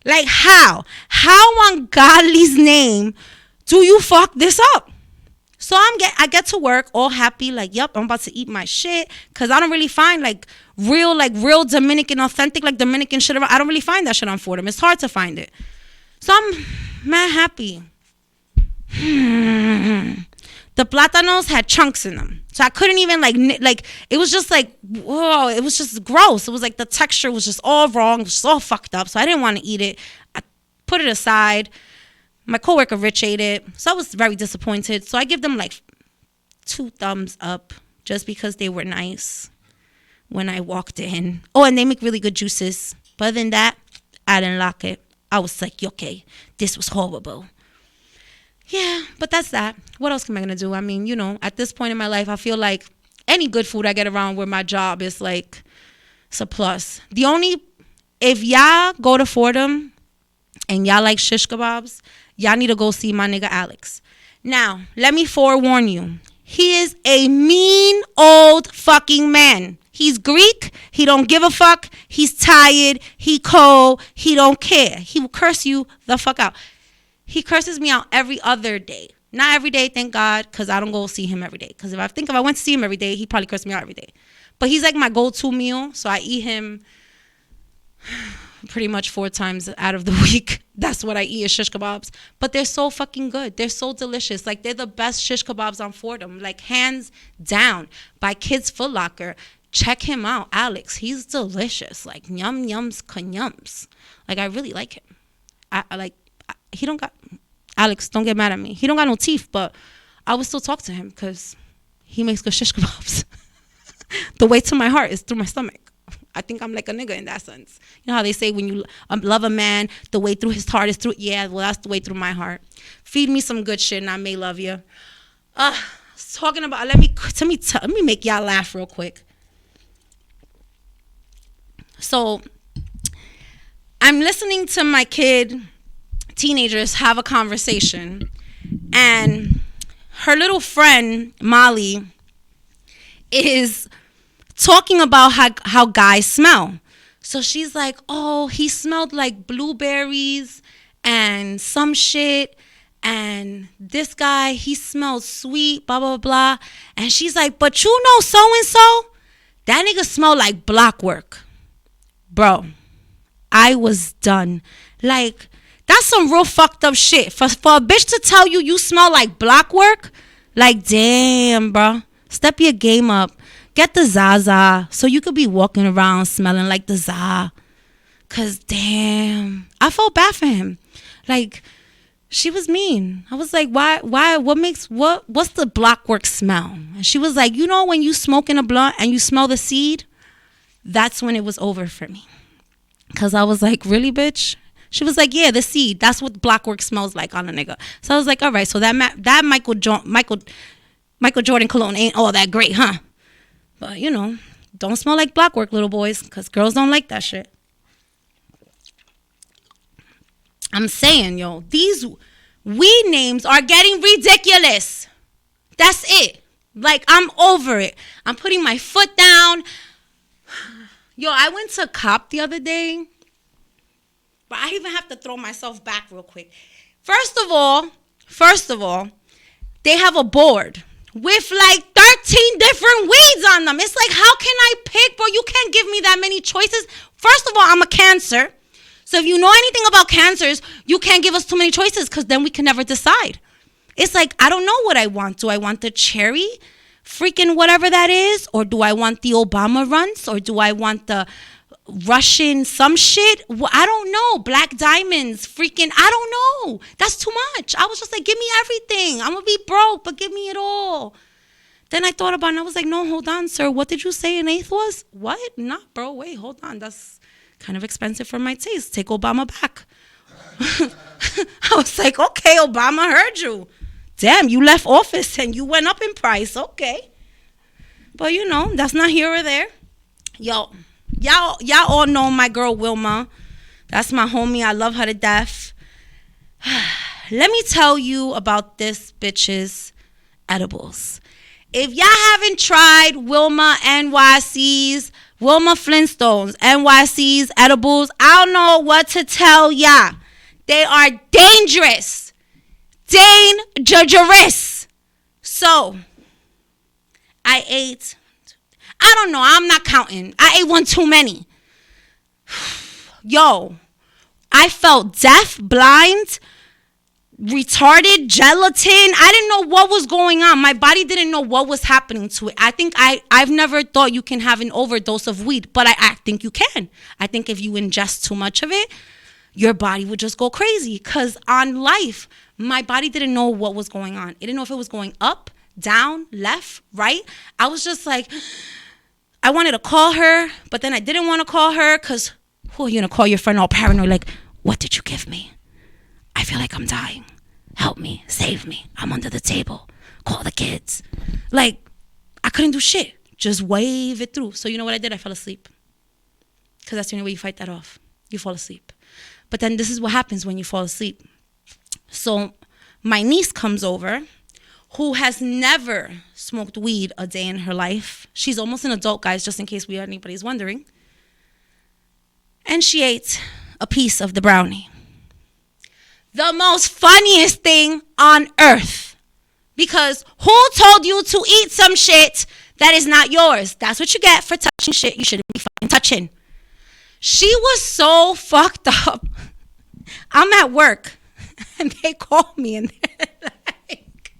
Like how? How on Godly's name do you fuck this up? So I get to work all happy, like, yep, I'm about to eat my shit, because I don't really find real Dominican, authentic, like Dominican shit. I don't really find that shit on Fordham. It's hard to find it. So I'm mad happy. The plátanos had chunks in them. So I couldn't even like it was just like, whoa, it was just gross. It was like the texture was just all wrong, it was just all fucked up. So I didn't want to eat it. I put it aside. My coworker Rich ate it. So I was very disappointed. So I give them like 2 thumbs up just because they were nice when I walked in. Oh, and they make really good juices. But other than that, I didn't like it. I was like, okay, this was horrible. Yeah, but that's that. What else am I going to do? I mean, you know, at this point in my life, I feel like any good food I get around where my job is like, it's a plus. If y'all go to Fordham and y'all like shish kebabs, y'all need to go see my nigga Alex. Now, let me forewarn you. He is a mean old fucking man. He's Greek. He don't give a fuck. He's tired. He cold. He don't care. He will curse you the fuck out. He curses me out every other day. Not every day, thank God, because I don't go see him every day. Because if I went to see him every day, he'd probably curse me out every day. But he's like my go-to meal, so I eat him pretty much 4 times out of the week. That's what I eat is shish kebabs. But they're so fucking good. They're so delicious. Like, they're the best shish kebabs on Fordham. Like, hands down. By Kids Foot Locker. Check him out, Alex. He's delicious. Like, yum yums kanyums. Like, I really like him. He don't got, Alex, don't get mad at me. He don't got no teeth, but I would still talk to him because he makes good shish kebabs. The way to my heart is through my stomach. I think I'm like a nigga in that sense. You know how they say when you love a man, the way through his heart is through, yeah, well, that's the way through my heart. Feed me some good shit and I may love you. Talking about, let me make y'all laugh real quick. So I'm listening to my teenagers have a conversation, and her little friend Molly is talking about how guys smell. So she's like, oh, he smelled like blueberries and some shit, and this guy, he smells sweet, blah blah blah. And she's like, but you know so and so, that nigga smell like block work. Bro, I was done. Like, that's some real fucked up shit. For a bitch to tell you smell like block work, like, damn, bro. Step your game up. Get the Zaza so you could be walking around smelling like the Za. Because, damn, I felt bad for him. Like, she was mean. I was like, why, what's the block work smell? And she was like, you know when you smoking a blunt and you smell the seed? That's when it was over for me. Because I was like, really, bitch? She was like, yeah, the seed. That's what block work smells like on a nigga. So I was like, all right, so that Michael Jordan cologne ain't all that great, huh? But, you know, don't smell like block work, little boys, because girls don't like that shit. I'm saying, yo, these weed names are getting ridiculous. That's it. Like, I'm over it. I'm putting my foot down. Yo, I went to Cop the other day. But I even have to throw myself back real quick. First of all, they have a board with like 13 different weeds on them. It's like, how can I pick, bro? You can't give me that many choices. First of all, I'm a Cancer. So if you know anything about Cancers, you can't give us too many choices because then we can never decide. It's like, I don't know what I want. Do I want the cherry freaking whatever that is? Or do I want the Obama runs? Or do I want the Russian some shit? Well, I don't know. Black diamonds freaking, I don't know. That's too much. I was just like, give me everything. I'm going to be broke, but give me it all. Then I thought about it and I was like, no, hold on, sir. What did you say an eighth was? What? Nah, bro, wait, hold on. That's kind of expensive for my taste. Take Obama back. I was like, okay, Obama heard you. Damn, you left office and you went up in price. Okay. But, you know, that's not here or there. Yo, y'all all know my girl Wilma. That's my homie. I love her to death. Let me tell you about this bitch's edibles. If y'all haven't tried Wilma Flintstone's NYC's edibles, I don't know what to tell ya. They are dangerous. Dangerous. So, I don't know, I'm not counting. I ate one too many. Yo, I felt deaf, blind, retarded, gelatin. I didn't know what was going on. My body didn't know what was happening to it. I think I've never thought you can have an overdose of weed, but I think you can. I think if you ingest too much of it, your body would just go crazy. Because on life, my body didn't know what was going on. It didn't know if it was going up, down, left, right. I was just like, I wanted to call her, but then I didn't want to call her because who are you going to call your friend all paranoid? Like, what did you give me? I feel like I'm dying. Help me. Save me. I'm under the table. Call the kids. Like, I couldn't do shit. Just wave it through. So you know what I did? I fell asleep. Because that's the only way you fight that off. You fall asleep. But then this is what happens when you fall asleep. So my niece comes over, who has never smoked weed a day in her life. She's almost an adult, guys, just in case anybody's wondering. And she ate a piece of the brownie. The most funniest thing on earth. Because who told you to eat some shit that is not yours? That's what you get for touching shit you shouldn't be fucking touching. She was so fucked up. I'm at work and they call me and they're like,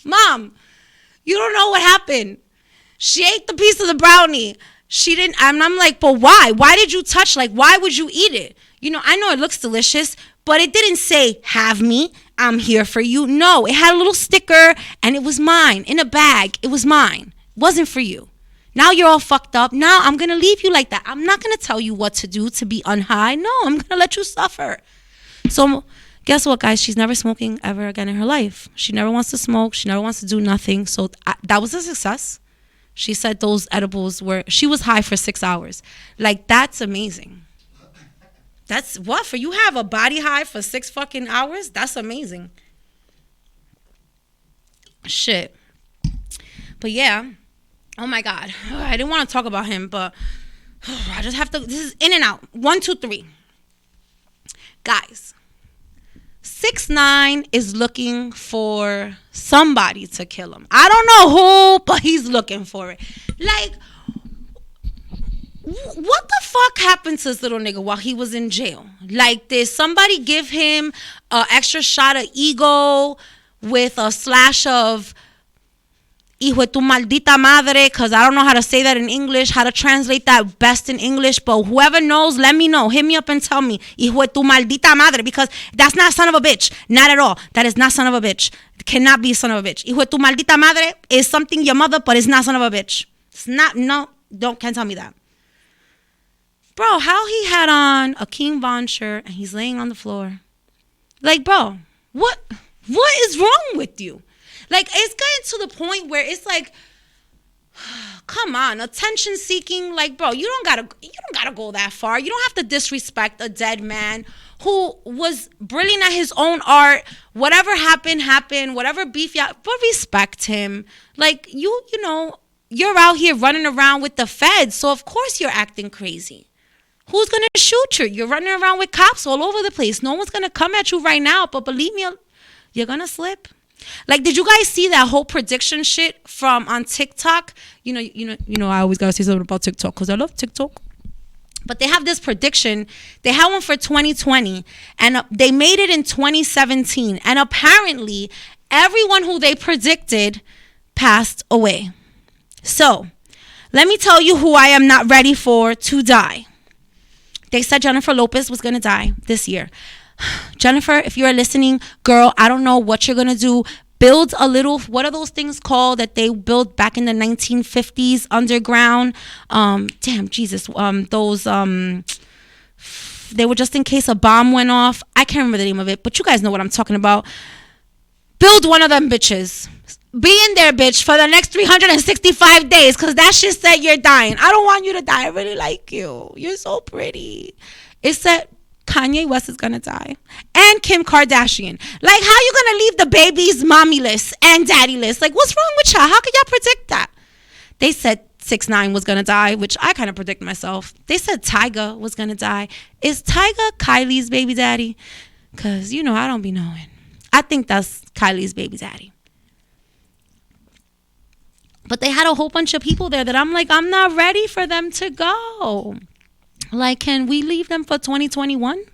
Mom, you don't know what happened. She ate the piece of the brownie. She didn't, and I'm like, but why? Why did you touch? Like, why would you eat it? You know, I know it looks delicious, but it didn't say, have me, I'm here for you. No, it had a little sticker and it was mine in a bag. It was mine. It wasn't for you. Now you're all fucked up. Now I'm going to leave you like that. I'm not going to tell you what to do to be unhigh. No, I'm going to let you suffer. So guess what, guys? She's never smoking ever again in her life. She never wants to smoke. She never wants to do nothing. So that was a success. She said those edibles she was high for 6 hours. Like, that's amazing. That's what? For you have a body high for 6 fucking hours? That's amazing. Shit. But yeah. Oh my God. I didn't want to talk about him, but I just have to. This is in and out. 1, 2, 3. Guys. 6ix9ine is looking for somebody to kill him. I don't know who, but he's looking for it. Like, what the fuck happened to this little nigga while he was in jail? Like, did somebody give him an extra shot of ego with a slash of hijo de tu maldita madre? Because I don't know how to say that in English, how to translate that best in English. But whoever knows, let me know. Hit me up and tell me, hijo de tu maldita madre. Because that's not son of a bitch. Not at all. That is not son of a bitch. It cannot be son of a bitch. Hijo de tu maldita madre is something your mother, but it's not son of a bitch. It's not, no, can't tell me that. Bro, how he had on a King Von shirt and he's laying on the floor. Like, bro, what is wrong with you? Like, it's getting to the point where it's like, come on, attention seeking. Like, bro, you don't gotta go that far. You don't have to disrespect a dead man who was brilliant at his own art. Whatever happened. Whatever beef you have, but respect him. Like, you know, you're out here running around with the feds, so of course you're acting crazy. Who's gonna shoot you? You're running around with cops all over the place. No one's gonna come at you right now, but believe me, you're gonna slip. Like, did you guys see that whole prediction shit from on TikTok? You know, I always gotta say something about TikTok because I love TikTok. But they have this prediction. They had one for 2020, and they made it in 2017. And apparently, everyone who they predicted passed away. So, let me tell you who I am not ready for to die. They said Jennifer Lopez was gonna die this year. Jennifer, if you're listening, girl, I don't know what you're gonna do. Build a little, what are those things called that they built back in the 1950s underground? They were just in case a bomb went off. I can't remember the name of it, but you guys know what I'm talking about. Build one of them bitches. Be in there, bitch, for the next 365 days, because that shit said you're dying. I don't want you to die. I really like you. You're so pretty. It said Kanye West is gonna die, and Kim Kardashian. Like, how you gonna leave the babies mommy-less and daddy-less? Like, what's wrong with y'all? How could y'all predict that? They said 6ix9ine was gonna die, which I kind of predict myself. They said Tyga was gonna die. Is Tyga Kylie's baby daddy? Because, you know, I don't be knowing. I think that's Kylie's baby daddy. But they had a whole bunch of people there that I'm like, I'm not ready for them to go. Like, can we leave them for 2021?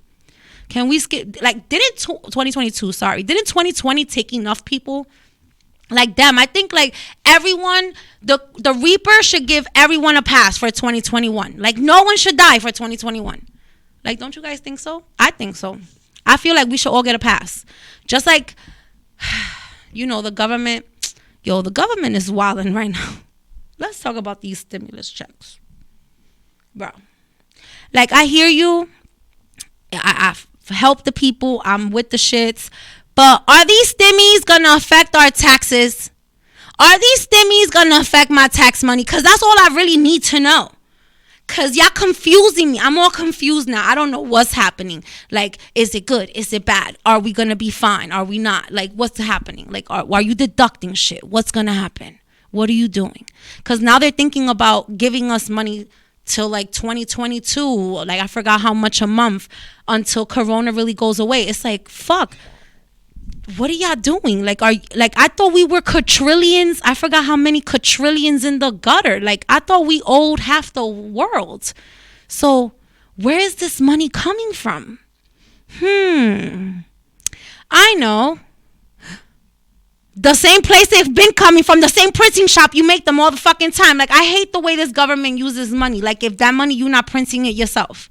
Can we skip? Like, didn't 2022, sorry. Didn't 2020 take enough people? Like, damn, I think, like, everyone, the Reaper should give everyone a pass for 2021. Like, no one should die for 2021. Like, don't you guys think so? I think so. I feel like we should all get a pass. Just like, you know, the government. Yo, the government is wilding right now. Let's talk about these stimulus checks. Bro. Like, I hear you. I help the people. I'm with the shits. But are these stimmies going to affect our taxes? Are these stimmies going to affect my tax money? Because that's all I really need to know. Because y'all confusing me. I'm all confused now. I don't know what's happening. Like, is it good? Is it bad? Are we going to be fine? Are we not? Like, what's happening? Like, are you deducting shit? What's going to happen? What are you doing? Because now they're thinking about giving us money till like 2022. Like, I forgot how much a month until Corona really goes away. It's like, fuck. What are y'all doing? Like, I thought we were quadrillions. I forgot how many quadrillions in the gutter. Like, I thought we owed half the world. So where is this money coming from? I know. The same place they've been coming from, the same printing shop you make them all the fucking time. Like, I hate the way this government uses money. Like, if that money, you're not printing it yourself.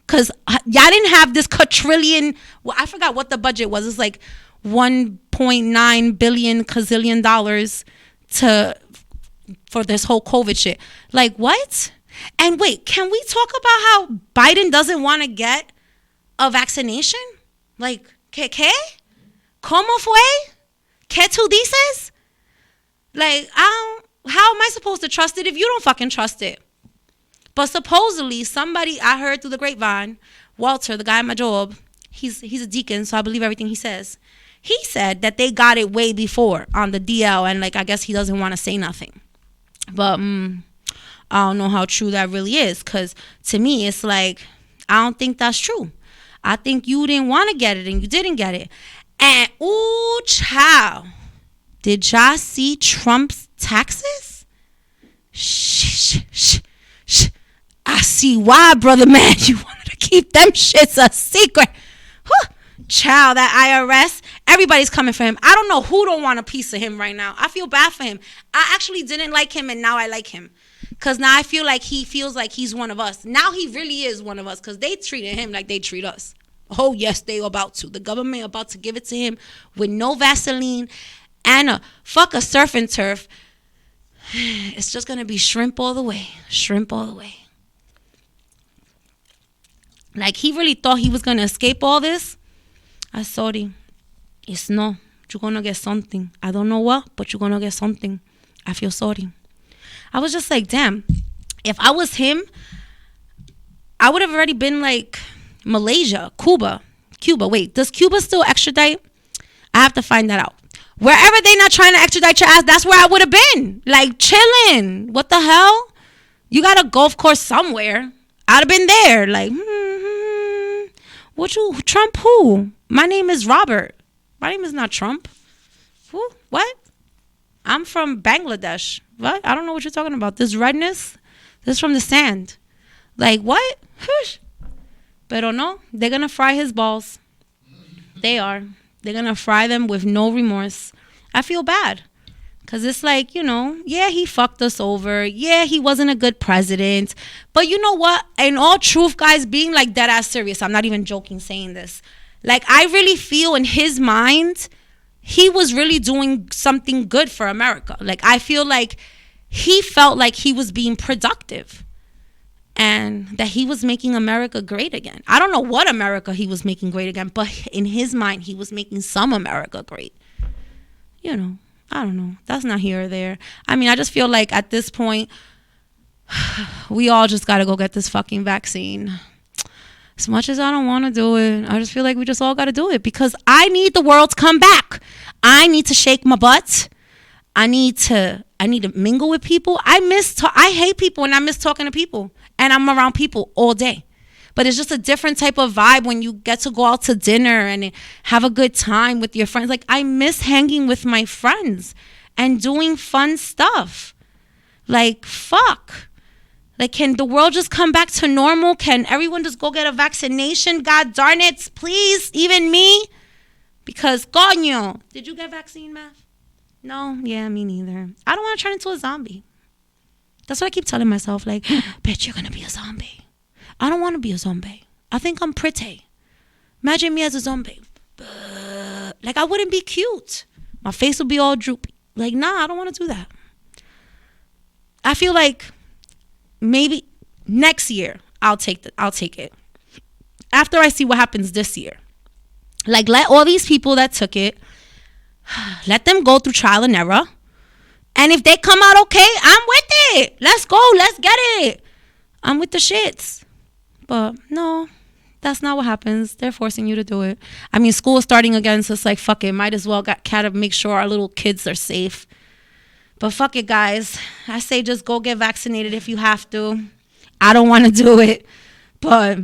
Because y'all didn't have this quadrillion. Well, I forgot what the budget was. It's like 1.9 billion gazillion dollars for this whole COVID shit. Like, what? And wait, can we talk about how Biden doesn't want to get a vaccination? Like, ¿qué? ¿Cómo fue? ¿Qué tú dices? Like, how am I supposed to trust it if you don't fucking trust it? But supposedly somebody, I heard through the grapevine, Walter, the guy at my job, he's a deacon, so I believe everything he says. He said that they got it way before on the DL, and like, I guess he doesn't want to say nothing. But I don't know how true that really is, because to me, it's like, I don't think that's true. I think you didn't want to get it and you didn't get it. And ooh, child, did y'all see Trump's taxes? Shh. I see why, brother man. You wanted to keep them shits a secret. Child, that IRS, everybody's coming for him. I don't know who don't want a piece of him right now. I feel bad for him. I actually didn't like him, and now I like him. Because now I feel like he feels like he's one of us. Now he really is one of us, because they treated him like they treat us. Oh, yes, they about to. The government about to give it to him with no Vaseline and a surf and turf. It's just going to be shrimp all the way. Shrimp all the way. Like, he really thought he was going to escape all this. I'm sorry. It's no. You're going to get something. I don't know what, but you're going to get something. I feel sorry. I was just like, damn. If I was him, I would have already been like Malaysia, Cuba. Wait, does Cuba still extradite? I have to find that out. Wherever they not trying to extradite your ass, that's where I would have been. Like, chilling. What the hell? You got a golf course somewhere. I'd have been there. Like, what you, Trump who? My name is Robert. My name is not Trump. Who? What? I'm from Bangladesh. What? I don't know what you're talking about. This redness? This is from the sand. Like, what? Pero no, they're going to fry his balls. They are. They're going to fry them with no remorse. I feel bad. Because it's like, you know, yeah, he fucked us over. Yeah, he wasn't a good president. But you know what? In all truth, guys, being like dead ass serious, I'm not even joking saying this. Like, I really feel in his mind, he was really doing something good for America. Like, I feel like he felt like he was being productive. And that he was making America great again. I don't know what America he was making great again. But in his mind, he was making some America great. You know. I don't know. That's not here or there. I mean, I just feel like at this point, we all just got to go get this fucking vaccine. As much as I don't want to do it, I just feel like we just all got to do it because I need the world to come back. I need to shake my butt. I need to mingle with people. I hate people and I miss talking to people. And I'm around people all day. But it's just a different type of vibe when you get to go out to dinner and have a good time with your friends. Like, I miss hanging with my friends and doing fun stuff. Like, fuck. Like, can the world just come back to normal? Can everyone just go get a vaccination? God darn it, please, even me. Because, coño. Did you get vaccine, Math? No? Yeah, me neither. I don't want to turn into a zombie. That's what I keep telling myself. Like, bitch, you're going to be a zombie. I don't want to be a zombie. I think I'm pretty. Imagine me as a zombie. Like, I wouldn't be cute. My face would be all droopy. Like, nah, I don't want to do that. I feel like maybe next year I'll take it. After I see what happens this year. Like, let all these people that took it, let them go through trial and error. And if they come out okay, I'm with it. Let's go. Let's get it. I'm with the shits. But no, that's not what happens. They're forcing you to do it. I mean, school is starting again, so it's like, fuck it. Might as well gotta make sure our little kids are safe. But fuck it, guys. I say just go get vaccinated if you have to. I don't want to do it. But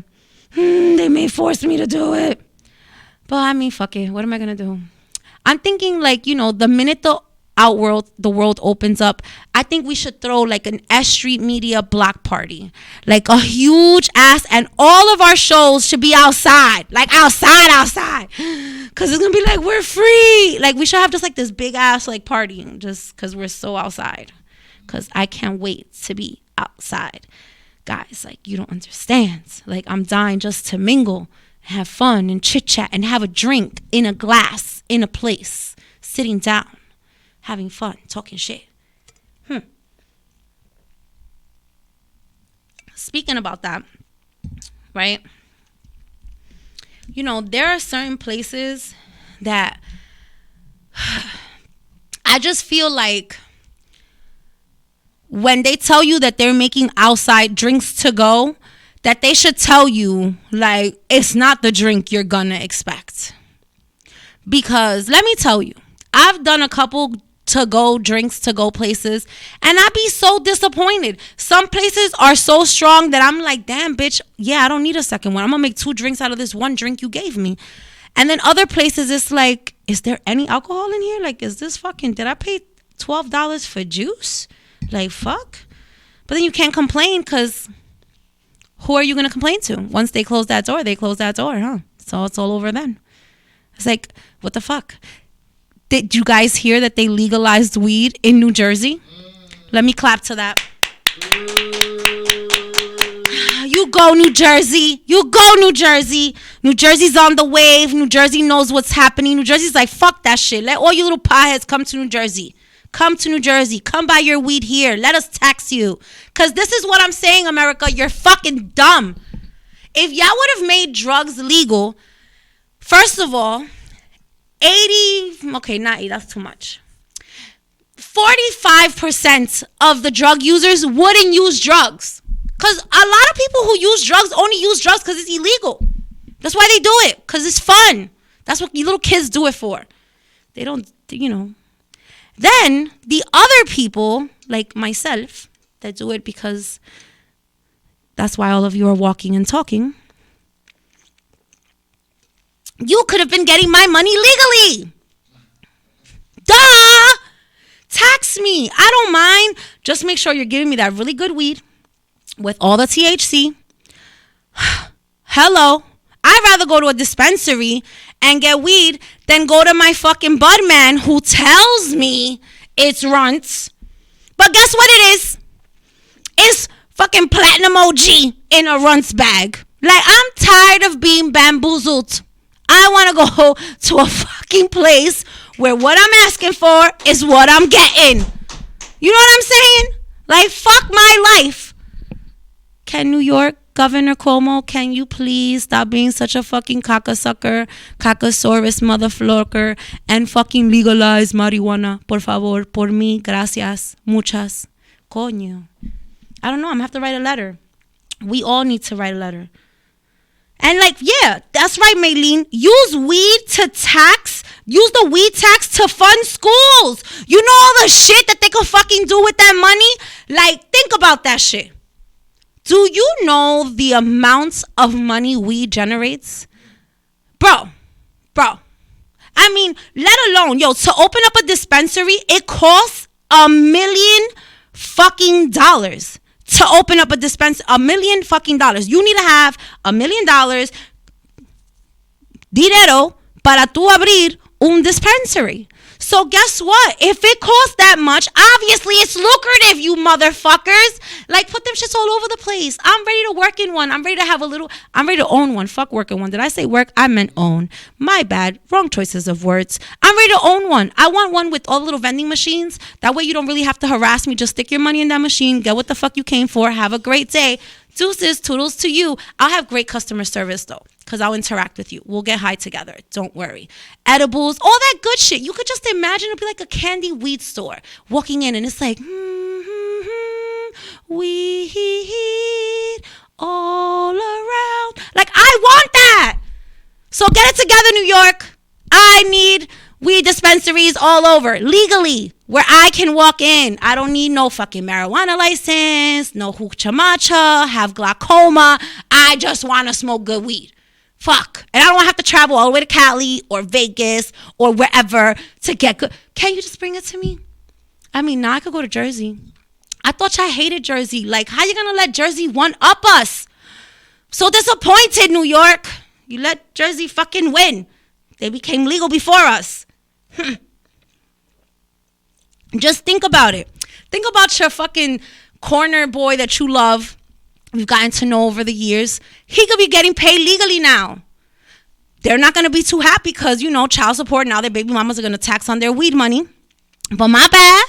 they may force me to do it. But I mean, fuck it. What am I going to do? I'm thinking, like, you know, the minute the world opens up, I think we should throw like an S.STREET media block party, like a huge ass, and all of our shows should be outside, like outside, because it's gonna be like, we're free. Like, we should have just like this big ass like party just because we're so outside, because I can't wait to be outside, guys. Like, you don't understand. Like, I'm dying just to mingle, have fun and chit chat and have a drink in a glass in a place, sitting down, having fun, talking shit. Speaking about that, right? You know, there are certain places that I just feel like when they tell you that they're making outside drinks to go, that they should tell you, like, it's not the drink you're gonna expect. Because let me tell you, I've done a couple to-go drinks, to-go places, and I be so disappointed. Some places are so strong that I'm like, damn, bitch, yeah, I don't need a second one. I'm gonna make 2 drinks out of this 1 drink you gave me. And then other places, it's like, is there any alcohol in here? Like, is this fucking, did I pay $12 for juice? Like, fuck. But then you can't complain, because who are you gonna complain to? Once they close that door, huh? So it's all over then. It's like, what the fuck? Did you guys hear that they legalized weed in New Jersey? Let me clap to that. You go, New Jersey. You go, New Jersey. New Jersey's on the wave. New Jersey knows what's happening. New Jersey's like, fuck that shit. Let all you little potheads come to New Jersey. Come to New Jersey. Come buy your weed here. Let us tax you. Because this is what I'm saying, America. You're fucking dumb. if y'all would have made drugs legal, first of all, 80, that's too much. 45% of the drug users wouldn't use drugs. Because a lot of people who use drugs only use drugs because it's illegal. That's why they do it, because it's fun. That's what you little kids do it for. They don't, Then the other people, like myself, that do it because that's why all of you are walking and talking. You could have been getting my money legally. Duh! Tax me. I don't mind. Just make sure you're giving me that really good weed with all the THC. Hello. I'd rather go to a dispensary and get weed than go to my fucking bud man who tells me it's runts. But guess what it is? It's fucking platinum OG in a runts bag. Like, I'm tired of being bamboozled. I want to go to a fucking place where what I'm asking for is what I'm getting. You know what I'm saying? Like, fuck my life. Can New York Governor Cuomo, can you please stop being such a fucking caca-sucker, cacasaurus motherfucker, and fucking legalize marijuana? Por favor, por mí, gracias, muchas. Coño. I don't know, I'm going to have to write a letter. We all need to write a letter. And like, yeah, that's right, Maylene. Use the weed tax to fund schools. You know all the shit that they could fucking do with that money? Like, think about that shit. Do you know the amounts of money weed generates? Bro. I mean, let alone, to open up a dispensary, it costs $1 million fucking dollars. To open up a dispensary, $1 million fucking dollars. You need to have $1 million dinero para tú abrir un dispensary. So guess what? If it costs that much, obviously it's lucrative, you motherfuckers. Like, put them shits all over the place. I'm ready to work in one. I'm ready to own one. Fuck work in one. Did I say work? I meant own. My bad. Wrong choices of words. I'm ready to own one. I want one with all the little vending machines. That way you don't really have to harass me. Just stick your money in that machine. Get what the fuck you came for. Have a great day. Deuces, toodles to you. I'll have great customer service though, because I'll interact with you. We'll get high together. Don't worry. Edibles, all that good shit. You could just imagine it'd be like a candy weed store. Walking in and it's like, weed all around. Like, I want that. So get it together, New York. I need weed dispensaries all over, legally, where I can walk in. I don't need no fucking marijuana license, no hoochah matcha, have glaucoma. I just want to smoke good weed. Fuck. And I don't have to travel all the way to Cali or Vegas or wherever to get good. Can you just bring it to me? I mean, now I could go to Jersey. I thought y'all hated Jersey. Like, how you going to let Jersey one-up us? So disappointed, New York. You let Jersey fucking win. They became legal before us. Just think about it. Think about your fucking corner boy that you love. We've gotten to know over the years. He could be getting paid legally now. They're not going to be too happy because, child support. Now their baby mamas are going to tax on their weed money. But my bad.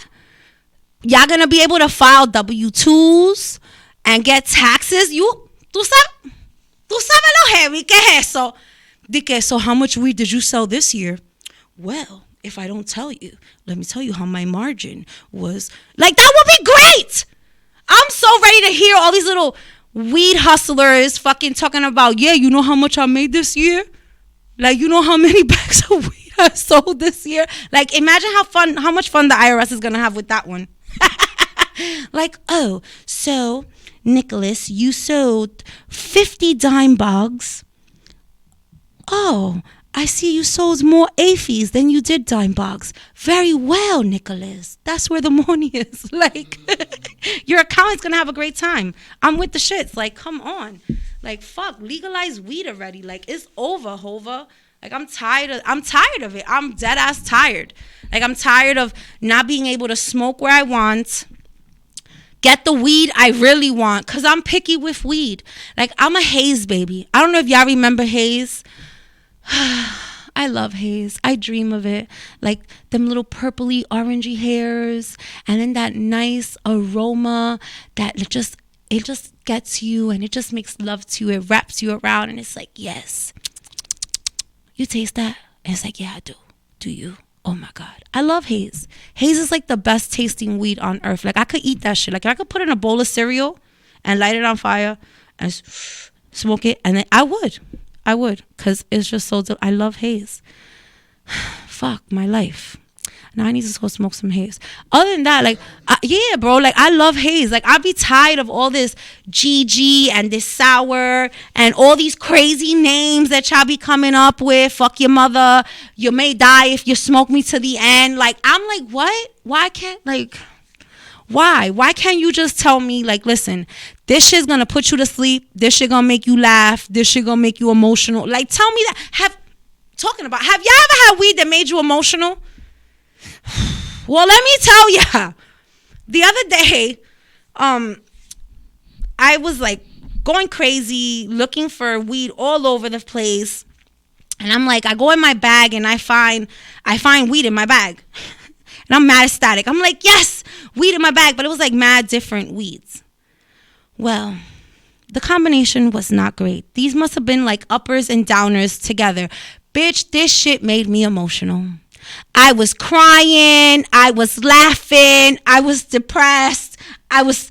Y'all going to be able to file W-2s and get taxes. Tú sabes lo heavy que es eso. So how much weed did you sell this year? Well, if I don't tell you, let me tell you how my margin was. Like, that would be great. I'm so ready to hear all these little weed hustlers fucking talking about, yeah, you know how much I made this year? Like, you know how many bags of weed I sold this year? Like, imagine how much fun the IRS is going to have with that one. Like, oh, so, Nicholas, you sold 50 dime bogs. Oh, I see you sold more AFIs than you did dime bogs. Very well, Nicholas. That's where the money is. Like, your accountant's going to have a great time. I'm with the shits. Like, come on. Like, fuck, legalize weed already. Like, it's over, Hova. Like, I'm tired of it. I'm dead ass tired. Like, I'm tired of not being able to smoke where I want. Get the weed I really want. Because I'm picky with weed. Like, I'm a haze baby. I don't know if y'all remember haze. I love haze. I dream of it. Like them little purpley orangey hairs and then that nice aroma that just it just gets you and it just makes love to you. It wraps you around and it's like, yes, you taste that? And it's like, yeah, I do. Do you? Oh my God. I love haze. Haze is like the best tasting weed on earth. Like I could eat that shit. Like if I could put it in a bowl of cereal and light it on fire and smoke it, and then I would, because it's just so I love haze. Fuck my life. Now I need to go smoke some haze. Other than that, like, yeah, bro, like I love haze. Like I'd be tired of all this GG and this sour and all these crazy names that y'all be coming up with. Fuck your mother. You may die if you smoke me to the end. Like I'm like, what? Why can't Why can't you just tell me, like, listen, this shit's gonna put you to sleep. This shit gonna make you laugh. This shit gonna make you emotional. Like, tell me that. Have y'all ever had weed that made you emotional? Well, let me tell ya. The other day, I was like going crazy, looking for weed all over the place. And I'm like, I go in my bag and I find weed in my bag. And I'm mad ecstatic. I'm like, yes, weed in my bag. But it was like mad different weeds. Well, the combination was not great. These must have been like uppers and downers together. Bitch, this shit made me emotional. I was crying. I was laughing. I was depressed. I was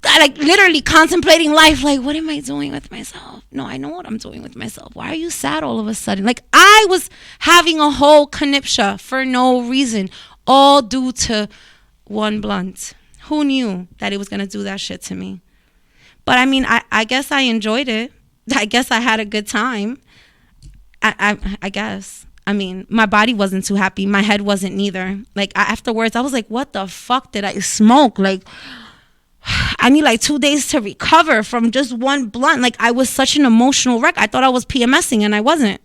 like literally contemplating life. Like, what am I doing with myself? No, I know what I'm doing with myself. Why are you sad all of a sudden? Like, I was having a whole conniptia for no reason, all due to one blunt. Who knew that it was going to do that shit to me? But I mean, I guess I enjoyed it. I guess I had a good time. I guess. I mean, my body wasn't too happy. My head wasn't neither. Like, afterwards, I was like, what the fuck did I smoke? Like, I need like 2 days to recover from just one blunt. Like, I was such an emotional wreck. I thought I was PMSing and I wasn't.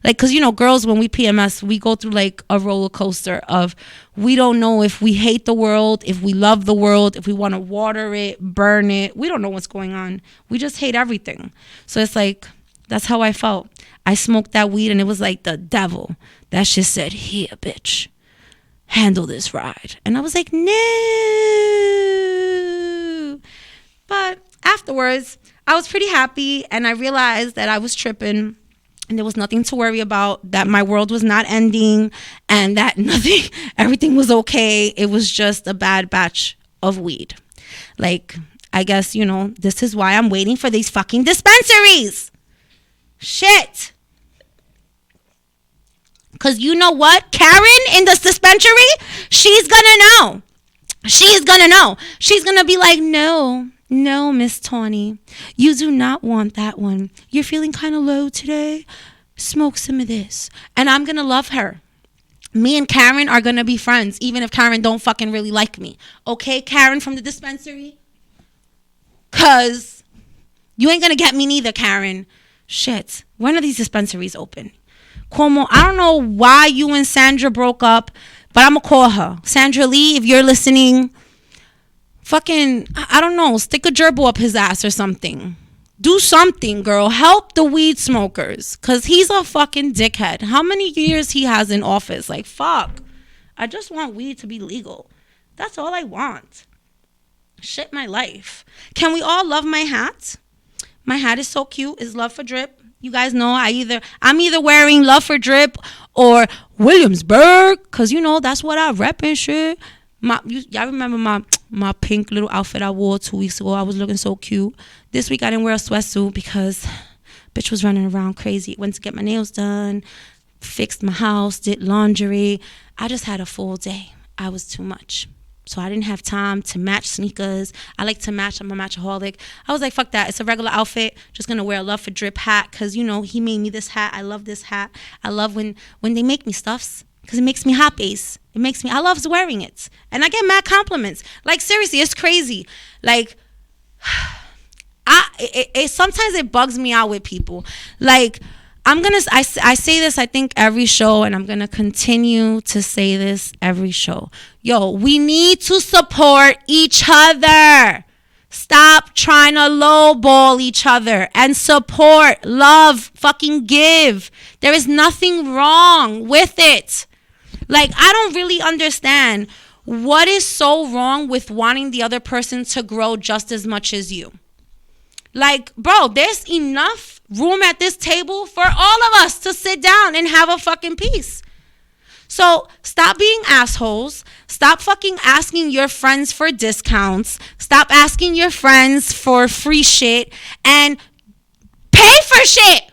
Like, because, you know, girls, when we PMS, we go through like a roller coaster of we don't know if we hate the world, if we love the world, if we want to water it, burn it. We don't know what's going on. We just hate everything. So it's like, that's how I felt. I smoked that weed and it was like the devil. That shit said, here, bitch, handle this ride. And I was like, no. But afterwards, I was pretty happy and I realized that I was tripping and there was nothing to worry about, that my world was not ending and that everything was okay. It was just a bad batch of weed. Like, I guess, you know, this is why I'm waiting for these fucking dispensaries. Shit. Because you know what? Karen in the dispensary, she's gonna know. She's gonna be like, no, Miss Tawny, you do not want that one. You're feeling kind of low today. Smoke some of this. And I'm gonna love her. Me and Karen are gonna be friends, even if Karen don't fucking really like me. Okay, Karen from the dispensary? Because you ain't gonna get me neither, Karen. Shit, when are these dispensaries open? Cuomo, I don't know why you and Sandra broke up, but I'm gonna call her. Sandra Lee, if you're listening, fucking, I don't know, stick a gerbil up his ass or something. Do something, girl. Help the weed smokers, because he's a fucking dickhead. How many years he has in office? Like, fuck. I just want weed to be legal. That's all I want. Shit, my life. Can we all love my hat? My hat is so cute. It's Love for Drip. You guys know I'm either wearing Love for Drip or Williamsburg, because, you know, that's what I rep and shit. Y'all remember my pink little outfit I wore 2 weeks ago? I was looking so cute. This week I didn't wear a sweatsuit because bitch was running around crazy. Went to get my nails done, fixed my house, did laundry. I just had a full day. I was too much. So I didn't have time to match sneakers. I like to match. I'm a matchaholic. I was like, fuck that. It's a regular outfit. Just going to wear a Love for Drip hat because, you know, he made me this hat. I love this hat. I love when they make me stuffs because it makes me happy. I love wearing it. And I get mad compliments. Like, seriously, it's crazy. Like, sometimes it bugs me out with people. Like, I say this, I think, every show, and I'm going to continue to say this every show. Yo, we need to support each other. Stop trying to lowball each other and support, love, fucking give. There is nothing wrong with it. Like, I don't really understand What is so wrong with wanting the other person to grow just as much as you? Like, bro, there's enough room at this table for all of us to sit down and have a fucking peace. So stop being assholes. Stop fucking asking your friends for discounts. Stop asking your friends for free shit and pay for shit.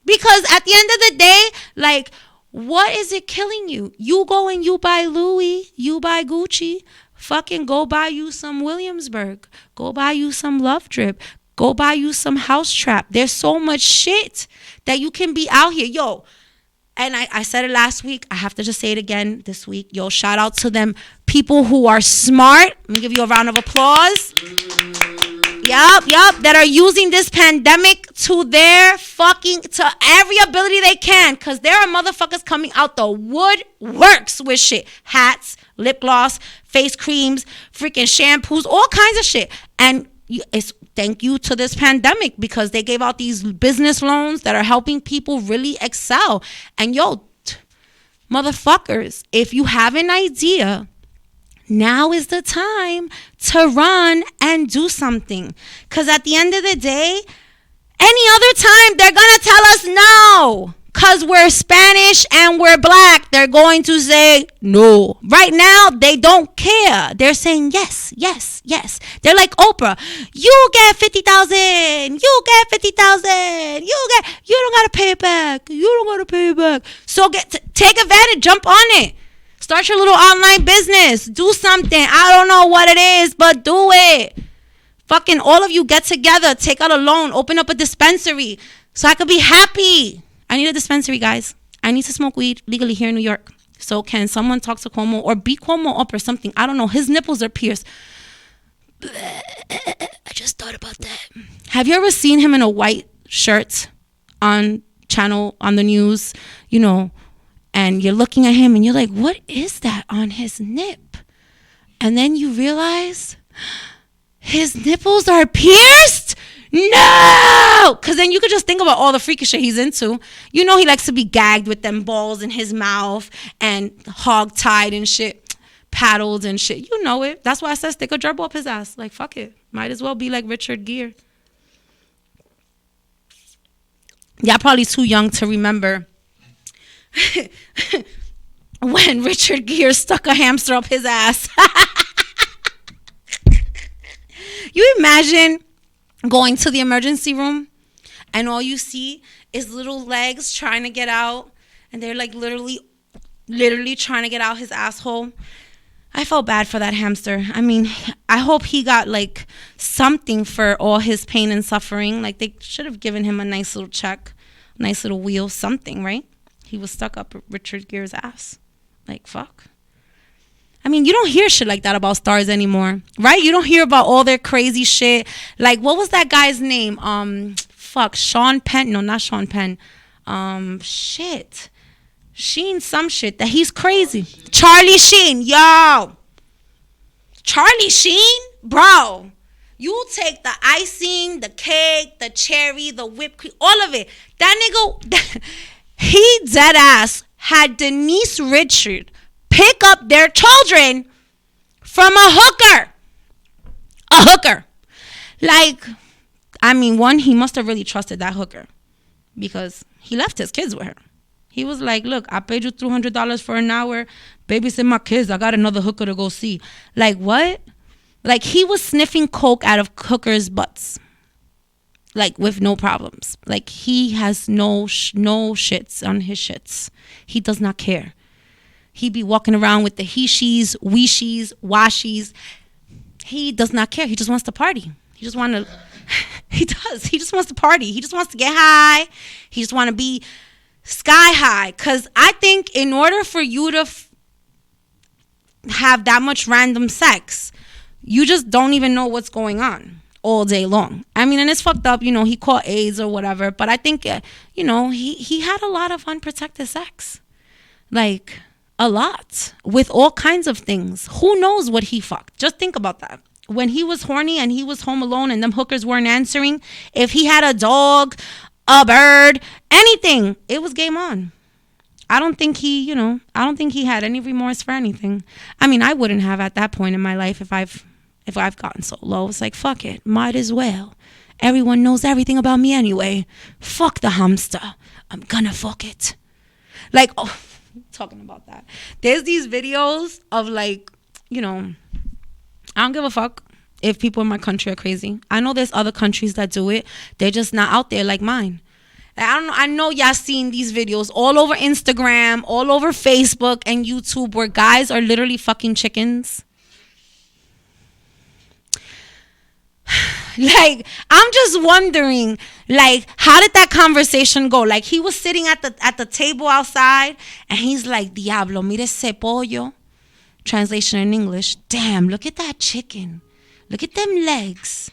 Because at the end of the day, like, what is it killing you? You go and you buy Louis, you buy Gucci. Fucking go buy you some Williamsburg. Go buy you some Love Drip. Go buy you some House Trap. There's so much shit that you can be out here. Yo, and I said it last week. I have to just say it again this week. Yo, shout out to them people who are smart. Let me give you a round of applause. Yup, that are using this pandemic to their to every ability they can. Because there are motherfuckers coming out the woodworks with shit. Hats, lip gloss, face creams, freaking shampoos, all kinds of shit. And it's thank you to this pandemic because they gave out these business loans that are helping people really excel. And yo, motherfuckers, if you have an idea, now is the time to run and do something. Because at the end of the day, any other time, they're going to tell us no. Because we're Spanish and we're black, they're going to say no. Right now, they don't care. They're saying yes, yes, yes. They're like Oprah. You get 50,000. You get 50,000. You don't got to pay it back. You don't got to pay it back. So take advantage. Jump on it. Start your little online business. Do something. I don't know what it is, but do it. Fucking all of you get together. Take out a loan. Open up a dispensary so I could be happy. I need a dispensary, guys. I need to smoke weed legally here in New York. So can someone talk to Cuomo or beat Cuomo up or something? I don't know. His nipples are pierced. I just thought about that. Have you ever seen him in a white shirt on the news, you know, and you're looking at him and you're like, what is that on his nip? And then you realize his nipples are pierced? No! Because then you could just think about all the freaky shit he's into. You know he likes to be gagged with them balls in his mouth and hog-tied and shit, paddled and shit. You know it. That's why I said stick a gerbil up his ass. Like, fuck it. Might as well be like Richard Gere. Y'all probably too young to remember when Richard Gere stuck a hamster up his ass. You imagine going to the emergency room and all you see is little legs trying to get out and they're like literally trying to get out his asshole. I felt bad for that hamster. I mean, I hope he got like something for all his pain and suffering. Like they should have given him a nice little check, nice little wheel, something, right? He was stuck up Richard Gere's ass. Like, fuck. I mean, you don't hear shit like that about stars anymore, right? You don't hear about all their crazy shit. Like, what was that guy's name? Sean Penn. No, not Sean Penn. Sheen some shit that he's crazy. Charlie Sheen. Yo. Charlie Sheen? Bro. You take the icing, the cake, the cherry, the whipped cream, all of it. That nigga, he dead ass had Denise Richard pick up their children from a hooker. A hooker. Like, I mean, one, he must have really trusted that hooker because he left his kids with her. He was like, look, I paid you $200 for an hour. Babysit my kids. I got another hooker to go see. Like, what? Like, he was sniffing coke out of hookers' butts. Like, with no problems. Like, he has no shits on his shits. He does not care. He be walking around with the he-shees, we-shees, washies. He does not care. He just wants to party. He just wants to... He does. He just wants to party. He just wants to get high. He just want to be sky high. Because I think in order for you to have that much random sex, you just don't even know what's going on all day long. I mean, and it's fucked up. You know, he caught AIDS or whatever. But I think, you know, he had a lot of unprotected sex. Like... a lot with all kinds of things. Who knows what he fucked? Just think about that. When he was horny and he was home alone and them hookers weren't answering, if he had a dog, a bird, anything, it was game on. I don't think he had any remorse for anything. I mean, I wouldn't have at that point in my life if I've gotten so low. It's like, fuck it, might as well. Everyone knows everything about me anyway. Fuck the hamster. I'm gonna fuck it. Like, oh, talking about that. There's these videos of like, I don't give a fuck if people in my country are crazy. I know there's other countries that do it. They're just not out there like mine. I know y'all seen these videos all over Instagram, all over Facebook and YouTube where guys are literally fucking chickens. Like, I'm just wondering, like, how did that conversation go? Like, he was sitting at the table outside and he's like, Diablo, mire ese pollo. Translation in English, damn, look at that chicken. Look at them legs.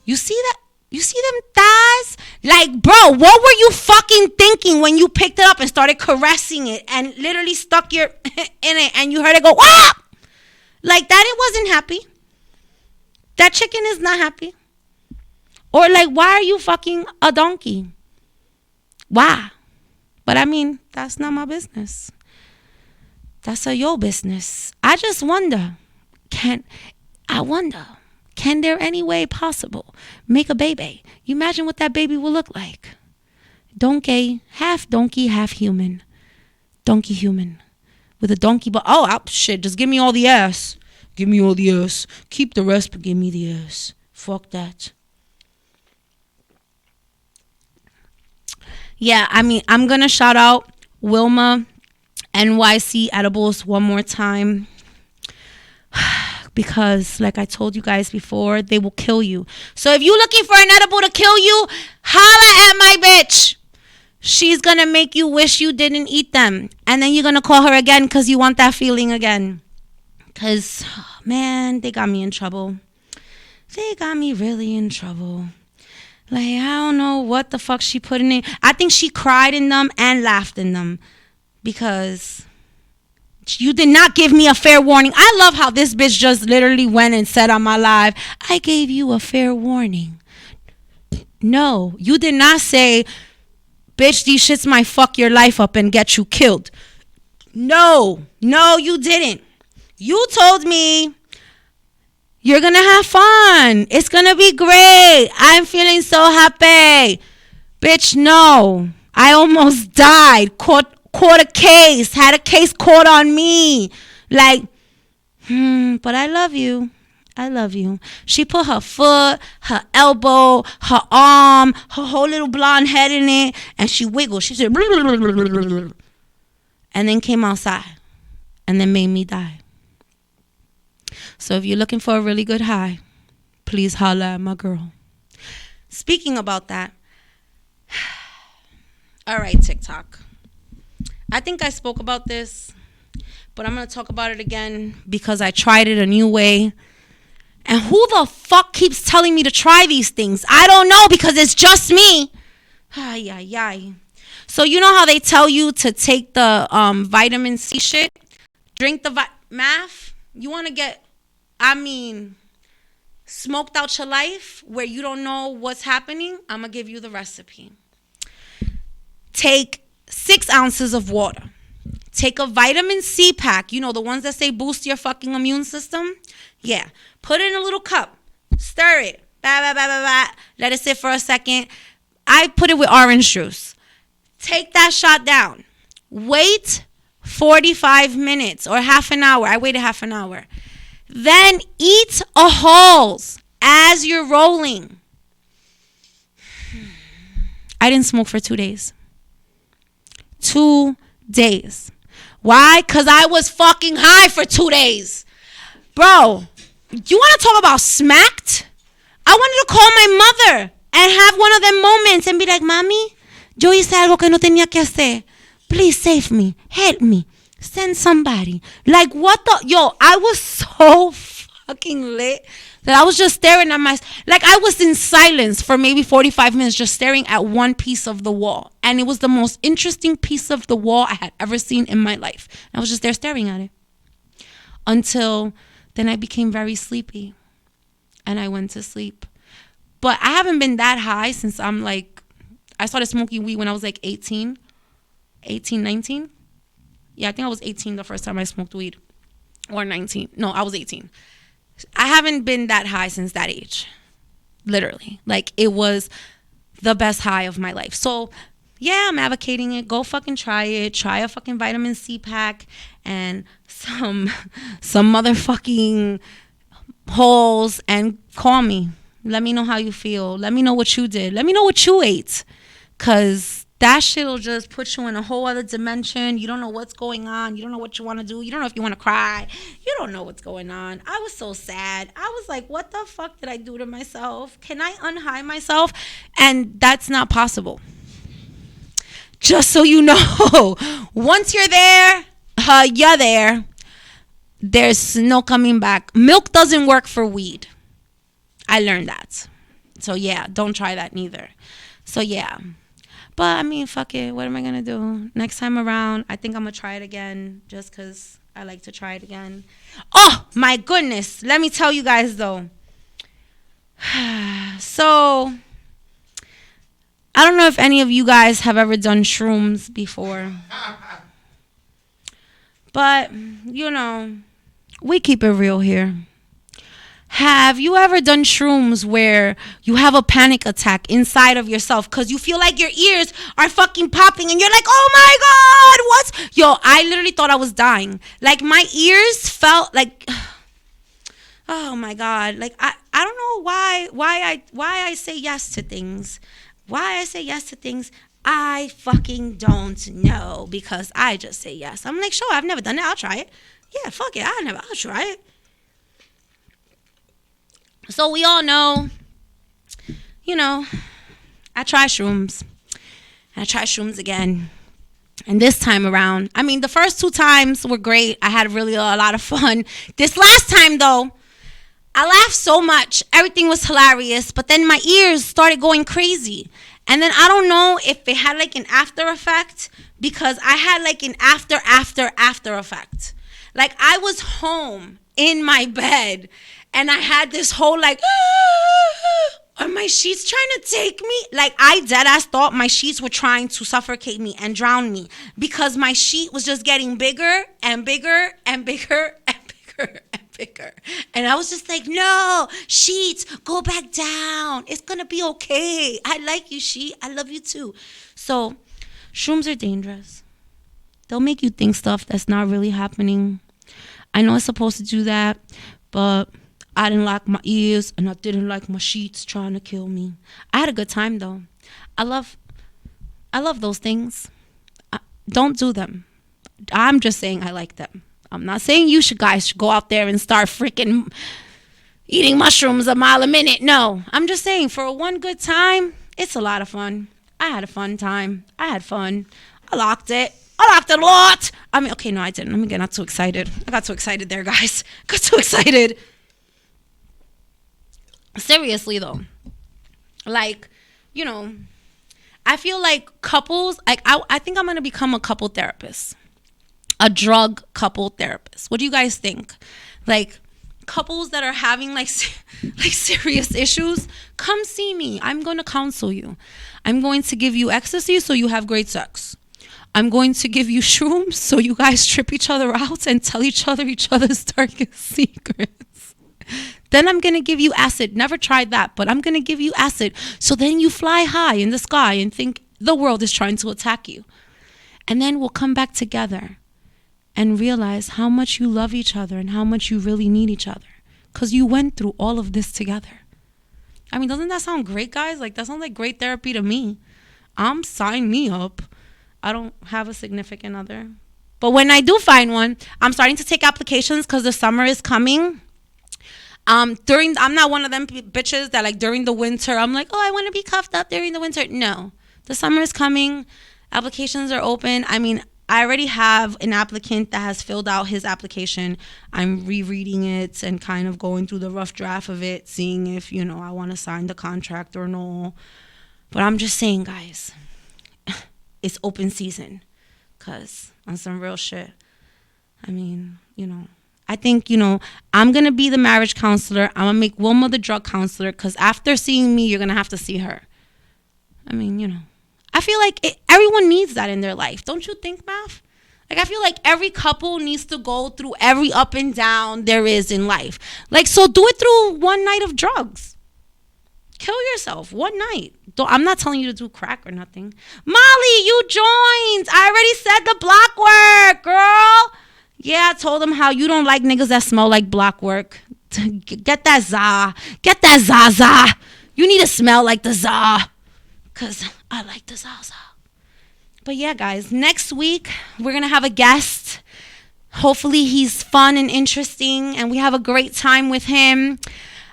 You see that? You see them thighs? Like, bro, what were you fucking thinking when you picked it up and started caressing it and literally stuck your in it and you heard it go, wah! Like that, it wasn't happy. That chicken is not happy. Or like, why are you fucking a donkey? Why? But I mean, that's not my business. That's your business. I just wonder, can there any way possible make a baby? You imagine what that baby will look like. Donkey, half human. Donkey human. With a donkey, but shit, just give me all the ass. Give me all the ass. Keep the rest, but give me the ass. Fuck that. Yeah, I mean, I'm going to shout out Wilma NYC Edibles one more time. Because, like I told you guys before, they will kill you. So if you're looking for an edible to kill you, holla at my bitch. She's going to make you wish you didn't eat them. And then you're going to call her again because you want that feeling again. Because, man, they got me in trouble. They got me really in trouble. Like, I don't know what the fuck she put in it. I think she cried in them and laughed in them. Because you did not give me a fair warning. I love how this bitch just literally went and said on my live, I gave you a fair warning. No, you did not say, bitch, these shits might fuck your life up and get you killed. No, you didn't. You told me you're going to have fun. It's going to be great. I'm feeling so happy. Bitch, no. I almost died. Caught a case. Had a case caught on me. Like, but I love you. I love you. She put her foot, her elbow, her arm, her whole little blonde head in it, and she wiggled. She said, and then came outside and then made me die. So if you're looking for a really good high, please holla at my girl. Speaking about that, all right, TikTok. I think I spoke about this, but I'm going to talk about it again because I tried it a new way. And who the fuck keeps telling me to try these things? I don't know because it's just me. Ay. So you know how they tell you to take the vitamin C shit? Drink the math? You want to get, smoked out your life where you don't know what's happening? I'm going to give you the recipe. Take 6 ounces of water. Take a vitamin C pack. You know, the ones that say boost your fucking immune system? Yeah. Put it in a little cup. Stir it. Let it sit for a second. I put it with orange juice. Take that shot down. Wait 45 minutes or half an hour. I waited half an hour. Then eat a Halls as you're rolling. I didn't smoke for 2 days. 2 days. Why? Because I was fucking high for 2 days. Bro, you want to talk about smacked? I wanted to call my mother and have one of them moments and be like, Mami, yo hice algo que no tenía que hacer. Please save me. Help me. Send somebody. Like, what the? Yo, I was so fucking lit that I was just staring at like I was in silence for maybe 45 minutes just staring at one piece of the wall. And it was the most interesting piece of the wall I had ever seen in my life. I was just there staring at it. Until then I became very sleepy. And I went to sleep. But I haven't been that high since I started smoking weed when I was like 19. Yeah, I think I was 18 the first time I smoked weed. Or 19. No, I was 18. I haven't been that high since that age. Literally. Like, it was the best high of my life. So, yeah, I'm advocating it. Go fucking try it. Try a fucking vitamin C pack and some motherfucking holes and call me. Let me know how you feel. Let me know what you did. Let me know what you ate. Because that shit will just put you in a whole other dimension. You don't know what's going on. You don't know what you want to do. You don't know if you want to cry. You don't know what's going on. I was so sad. I was like, what the fuck did I do to myself? Can I unhigh myself? And that's not possible. Just so you know, once you're there, you're there. There's no coming back. Milk doesn't work for weed. I learned that. So, yeah, don't try that neither. So, yeah. But, I mean, fuck it. What am I going to do? Next time around, I think I'm going to try it again just because I like to try it again. Oh, my goodness. Let me tell you guys, though. So, I don't know if any of you guys have ever done shrooms before. But, you know, we keep it real here. Have you ever done shrooms where you have a panic attack inside of yourself because you feel like your ears are fucking popping and you're like, oh my God, what's... Yo, I literally thought I was dying. Like, my ears felt like... Oh my God. Like, I don't know why I say yes to things. Why I say yes to things, I fucking don't know because I just say yes. I'm like, sure, I've never done it. I'll try it. Yeah, fuck it. I'll try it. So we all know, you know, I try shrooms. And I try shrooms again. And this time around, I mean, the first 2 times were great. I had really a lot of fun. This last time, though, I laughed so much. Everything was hilarious. But then my ears started going crazy. And then I don't know if it had like an after effect because I had like an after effect. Like, I was home in my bed and I had this whole like, are my sheets trying to take me? Like, I dead ass thought my sheets were trying to suffocate me and drown me because my sheet was just getting bigger and bigger and bigger and bigger and bigger. And I was just like, no, sheets, go back down. It's going to be okay. I like you, sheet. I love you too. So, shrooms are dangerous. They'll make you think stuff that's not really happening. I know it's supposed to do that, but I didn't like my ears and I didn't like my sheets trying to kill me. I had a good time though. I love those things. Don't do them. I'm just saying I like them. I'm not saying you guys should go out there and start freaking eating mushrooms a mile a minute. No, I'm just saying for one good time, it's a lot of fun. I had a fun time. I had fun. I locked it a lot. I mean, okay, no, I didn't. Let me get not too excited. I got too excited there, guys. Got too excited. Seriously, though. Like, you know, I feel like couples, like, I think I'm going to become a couple therapist. A drug couple therapist. What do you guys think? Like, couples that are having, like serious issues, come see me. I'm going to counsel you. I'm going to give you ecstasy so you have great sex. I'm going to give you shrooms so you guys trip each other out and tell each other's darkest secrets. Then I'm going to give you acid. Never tried that, but I'm going to give you acid. So then you fly high in the sky and think the world is trying to attack you. And then we'll come back together and realize how much you love each other and how much you really need each other. Because you went through all of this together. I mean, doesn't that sound great, guys? Like, that sounds like great therapy to me. Sign me up. I don't have a significant other. But when I do find one, I'm starting to take applications because the summer is coming. I'm not one of them bitches that like during the winter, I'm like, oh, I want to be cuffed up during the winter. No, the summer is coming. Applications are open. I mean, I already have an applicant that has filled out his application. I'm rereading it and kind of going through the rough draft of it, seeing if, you know, I want to sign the contract or no. But I'm just saying, guys, it's open season because on some real shit. I mean, you know, I think, you know, I'm going to be the marriage counselor. I'm going to make Wilma the drug counselor because after seeing me, you're going to have to see her. I mean, you know, I feel like everyone needs that in their life. Don't you think, Math? Like, I feel like every couple needs to go through every up and down there is in life. Like, so do it through one night of drugs. Kill yourself one night. I'm not telling you to do crack or nothing. Molly, you joined. I already said the block work, girl. Yeah, I told him how you don't like niggas that smell like block work. Get that za. Get that zaza. You need to smell like the za. Because I like the zaza. But yeah, guys, next week we're going to have a guest. Hopefully he's fun and interesting and we have a great time with him.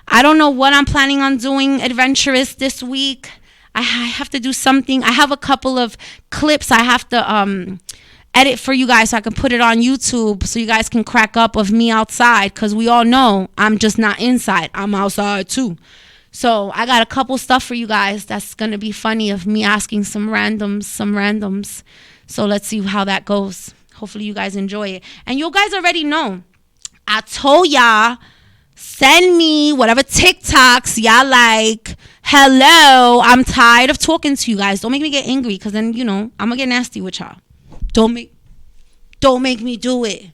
I don't know what I'm planning on doing adventurous this week. I have to do something. I have a couple of clips I have to edit for you guys so I can put it on YouTube so you guys can crack up of me outside, because we all know I'm just not inside. I'm outside too. So I got a couple stuff for you guys that's going to be funny of me asking some randoms. So let's see how that goes. Hopefully you guys enjoy it. And you guys already know, I told y'all, send me whatever TikToks y'all like. Hello, I'm tired of talking to you guys. Don't make me get angry, because then, you know, I'm going to get nasty with y'all. Don't make me do it.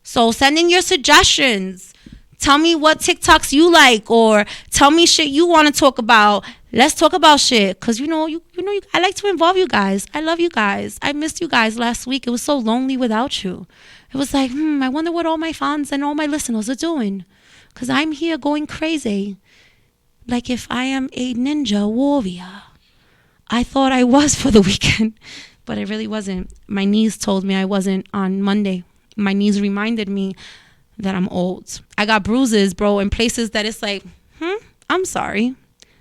So send in your suggestions. Tell me what TikToks you like, or tell me shit you want to talk about. Let's talk about shit, because you know, I like to involve you guys. I love you guys. I missed you guys last week. It was so lonely without you. It was like, I wonder what all my fans and all my listeners are doing, because I'm here going crazy. Like if I am a ninja warrior. I thought I was for the weekend, but I really wasn't. My knees told me I wasn't on Monday. My knees reminded me that I'm old. I got bruises, bro, in places that it's like, I'm sorry.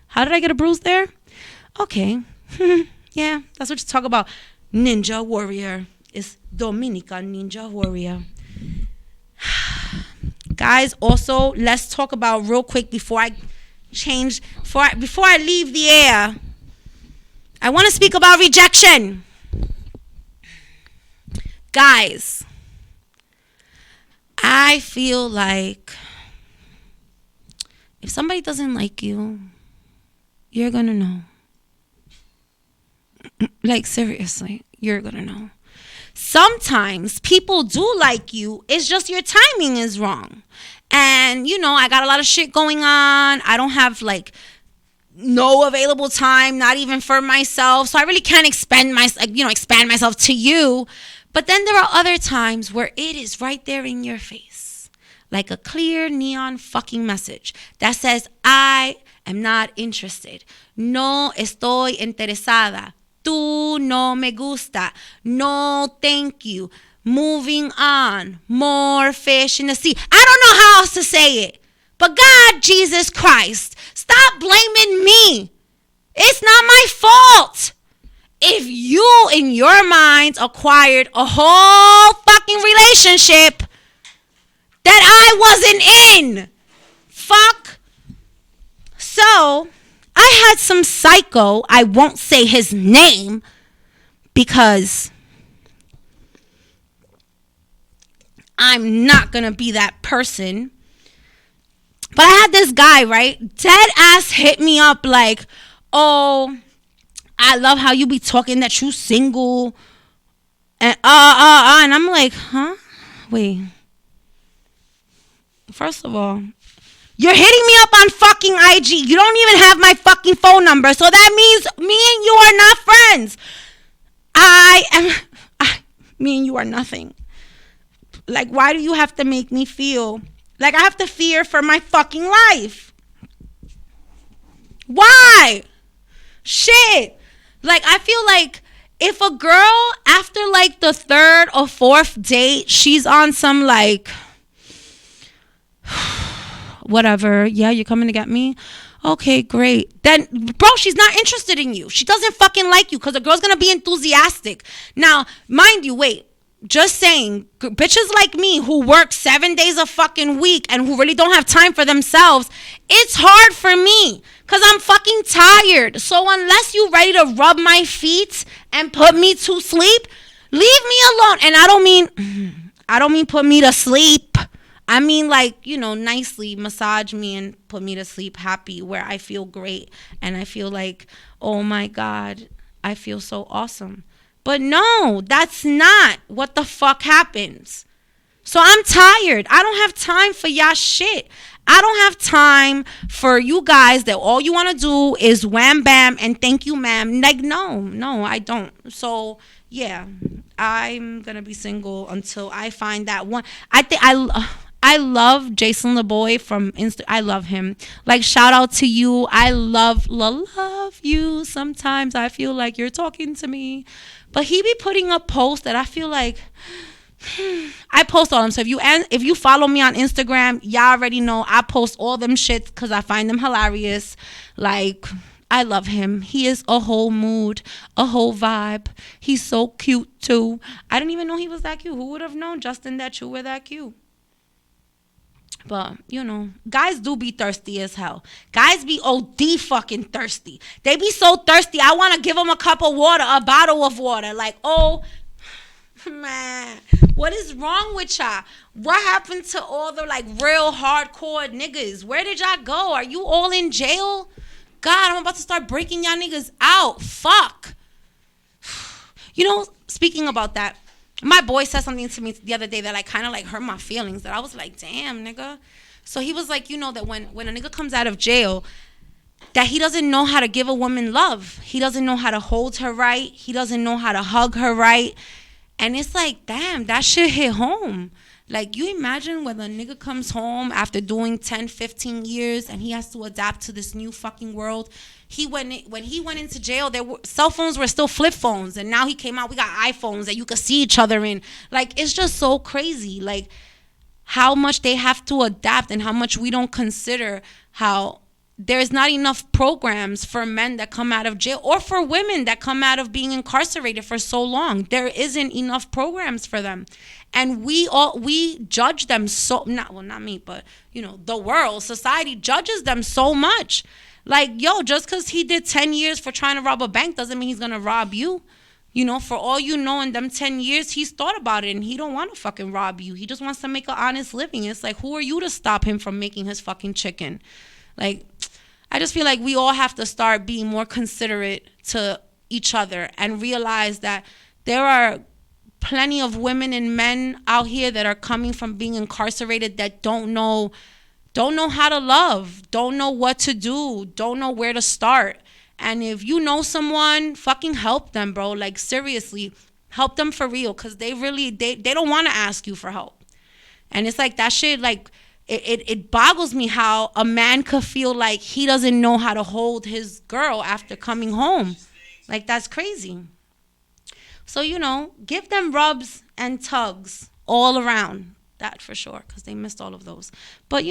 How did I get a bruise there? Okay. Yeah, that's what you talk about. Ninja warrior. It's Dominican ninja warrior. Guys, also, let's talk about real quick before I leave the air. I want to speak about rejection. Guys, I feel like if somebody doesn't like you, you're going to know. Like, seriously, you're going to know. Sometimes people do like you. It's just your timing is wrong. And, you know, I got a lot of shit going on. I don't have, like, no available time, not even for myself. So I really can't expand myself to you. But then there are other times where it is right there in your face, like a clear neon fucking message that says, I am not interested. No estoy interesada. Tú no me gusta. No, thank you. Moving on. More fish in the sea. I don't know how else to say it. But God, Jesus Christ, stop blaming me. It's not my fault. If you, in your mind, acquired a whole fucking relationship that I wasn't in. Fuck. So, I had some psycho, I won't say his name, because I'm not going to be that person. But I had this guy, right? Dead ass hit me up like, oh, I love how you be talking that you single. And and I'm like, huh? Wait. First of all, you're hitting me up on fucking IG. You don't even have my fucking phone number. So that means me and you are not friends. Me and you are nothing. Like, why do you have to make me feel like I have to fear for my fucking life? Why? Shit. Like, I feel like if a girl, after like the third or fourth date, she's on some like, whatever, yeah, you're coming to get me? Okay, great. Then, bro, she's not interested in you. She doesn't fucking like you, because a girl's gonna be enthusiastic. Now, mind you, wait. Just saying, bitches like me who work 7 days a fucking week and who really don't have time for themselves, it's hard for me because I'm fucking tired. So unless you ready to rub my feet and put me to sleep, leave me alone. And I don't mean put me to sleep. I mean, like, you know, nicely massage me and put me to sleep happy, where I feel great and I feel like, oh my God, I feel so awesome. But no, that's not what the fuck happens. So I'm tired. I don't have time for y'all shit. I don't have time for you guys that all you want to do is wham bam and thank you ma'am. Like no, I don't. So yeah, I'm gonna be single until I find that one. I love Jason LeBoy from Insta. I love him. Like, shout out to you. I love you. Sometimes I feel like you're talking to me, but he be putting up posts that I feel like I post all them. So if you follow me on Instagram, y'all already know I post all them shits because I find them hilarious. Like, I love him. He is a whole mood, a whole vibe. He's so cute too. I didn't even know he was that cute. Who would have known, Justin, that you were that cute? But, guys do be thirsty as hell. Guys be OD fucking thirsty. They be so thirsty. I want to give them a cup of water, a bottle of water. Like, oh, man, what is wrong with y'all? What happened to all the, like, real hardcore niggas? Where did y'all go? Are you all in jail? God, I'm about to start breaking y'all niggas out. Fuck. Speaking about that, my boy said something to me the other day that like kind of like hurt my feelings, that I was like, damn, nigga. So he was like, that when a nigga comes out of jail, that he doesn't know how to give a woman love. He doesn't know how to hold her right. He doesn't know how to hug her right. And it's like, damn, that shit hit home. Like, you imagine when a nigga comes home after doing 10, 15 years and he has to adapt to this new fucking world. When he went into jail, cell phones were still flip phones. And now he came out, we got iPhones that you could see each other in. Like, it's just so crazy. Like, how much they have to adapt and how much we don't consider how there's not enough programs for men that come out of jail or for women that come out of being incarcerated for so long. There isn't enough programs for them. And we judge them not me, but the world, society judges them so much. Like, yo, just because he did 10 years for trying to rob a bank doesn't mean he's gonna rob you. For all you know, in them 10 years, he's thought about it and he don't want to fucking rob you. He just wants to make an honest living. It's like, who are you to stop him from making his fucking chicken? Like, I just feel like we all have to start being more considerate to each other and realize that there are plenty of women and men out here that are coming from being incarcerated that don't know how to love, don't know what to do, don't know where to start. And if you know someone, fucking help them, bro. Like, seriously, help them for real, because they don't want to ask you for help. And it's like that shit, like, it boggles me how a man could feel like he doesn't know how to hold his girl after coming home. Like, that's crazy. So, give them rubs and tugs all around. That for sure, because they missed all of those. But,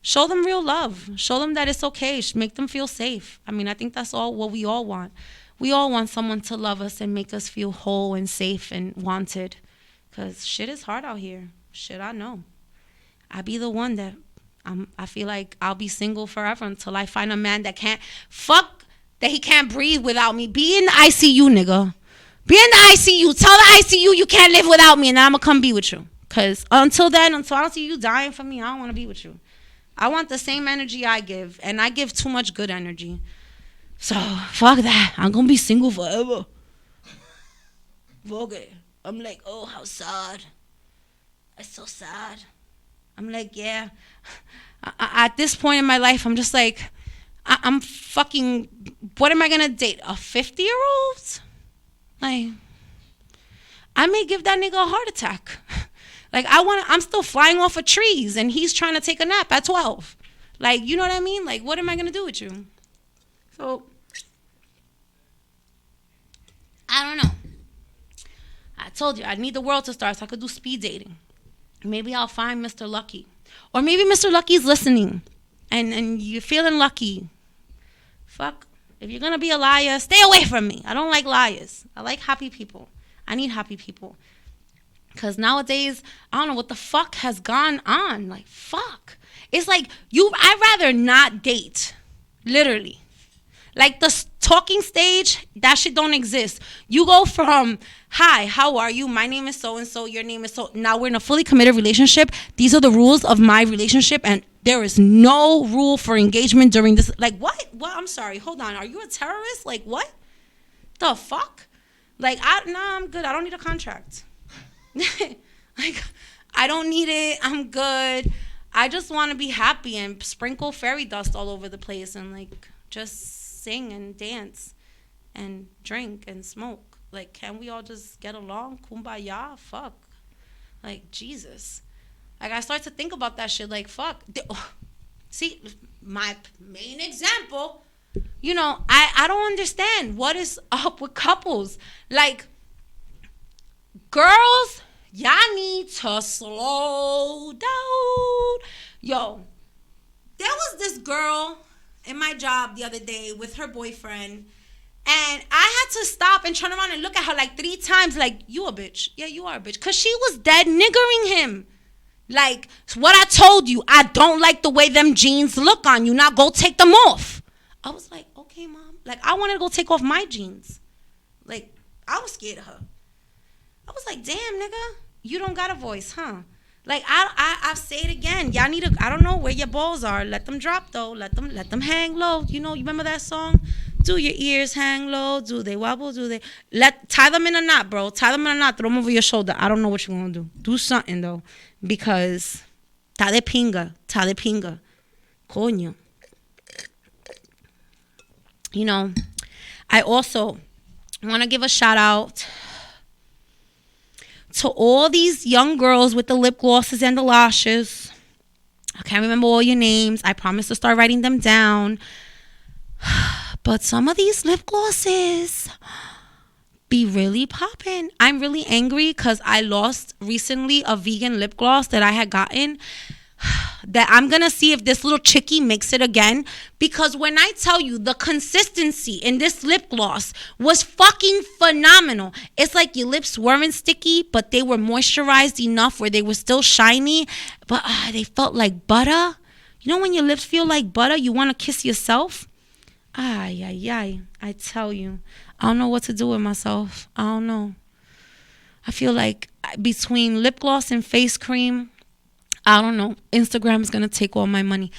show them real love. Show them that it's okay. Make them feel safe. I mean, I think that's all what we all want. We all want someone to love us and make us feel whole and safe and wanted. Because shit is hard out here. Shit, I know. I be the one that I feel like I'll be single forever until I find a man that he can't breathe without me. Be in the ICU, nigga. Be in the ICU. Tell the ICU you can't live without me, and then I'm going to come be with you. Because until I don't see you dying for me, I don't want to be with you. I want the same energy I give, and I give too much good energy. So, fuck that. I'm going to be single forever. Fuck it. I'm like, oh, how sad. It's so sad. I'm like, yeah. At this point in my life, I'm just like, I'm fucking, what am I going to date? A 50-year-old? Like, I may give that nigga a heart attack. Like, I'm still flying off of trees and he's trying to take a nap at 12. Like, you know what I mean? Like, what am I going to do with you? So, I don't know. I told you, I need the world to start so I could do speed dating. Maybe I'll find Mr. Lucky. Or maybe Mr. Lucky's listening and you're feeling lucky. Fuck. If you're going to be a liar, stay away from me. I don't like liars. I like happy people. I need happy people. Because nowadays, I don't know what the fuck has gone on. Like, fuck. It's like, I'd rather not date. Literally. Like, the talking stage, that shit don't exist. You go from, hi, how are you? My name is so-and-so. Your name is so. Now we're in a fully committed relationship. These are the rules of my relationship. And there is no rule for engagement during this. Like, what? What? I'm sorry. Hold on. Are you a terrorist? Like, what? The fuck? Like, I'm good. I don't need a contract. Like, I don't need it. I'm good. I just want to be happy and sprinkle fairy dust all over the place and, like, just sing and dance and drink and smoke. Like, can we all just get along? Kumbaya? Fuck. Like, Jesus. Like, I start to think about that shit. Like, fuck. See, my main example, I don't understand what is up with couples. Like, girls, y'all need to slow down. Yo, there was this girl in my job the other day with her boyfriend, and I had to stop and turn around and look at her like 3 times, like, you a bitch. Yeah, you are a bitch. Because she was dead niggering him. Like, what I told you, I don't like the way them jeans look on you. Now go take them off. I was like, okay, Mom. Like, I wanted to go take off my jeans. Like, I was scared of her. I was like, damn, nigga, you don't got a voice, huh? Like, I say it again. Y'all need I don't know where your balls are. Let them drop, though. Let them hang low. You remember that song? Do your ears hang low? Do they wobble? Tie them in a knot, bro. Tie them in a knot. Throw them over your shoulder. I don't know what you're going to do. Do something, though. Because ta de pinga. Coño. I also want to give a shout out to all these young girls with the lip glosses and the lashes. I can't remember all your names. I promise to start writing them down. But some of these lip glosses be really popping. I'm really angry because I lost recently a vegan lip gloss that I had gotten, that I'm going to see if this little chickie makes it again. Because when I tell you the consistency in this lip gloss was fucking phenomenal. It's like your lips weren't sticky, but they were moisturized enough where they were still shiny, but they felt like butter. When your lips feel like butter, you want to kiss yourself? I tell you, I don't know what to do with myself. I don't know. I feel like between lip gloss and face cream, I don't know. Instagram is going to take all my money.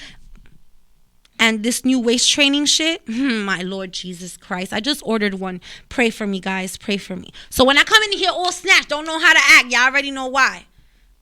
And this new waist training shit, my Lord Jesus Christ. I just ordered one. Pray for me, guys. Pray for me. So when I come in here all snatched, don't know how to act, y'all already know why.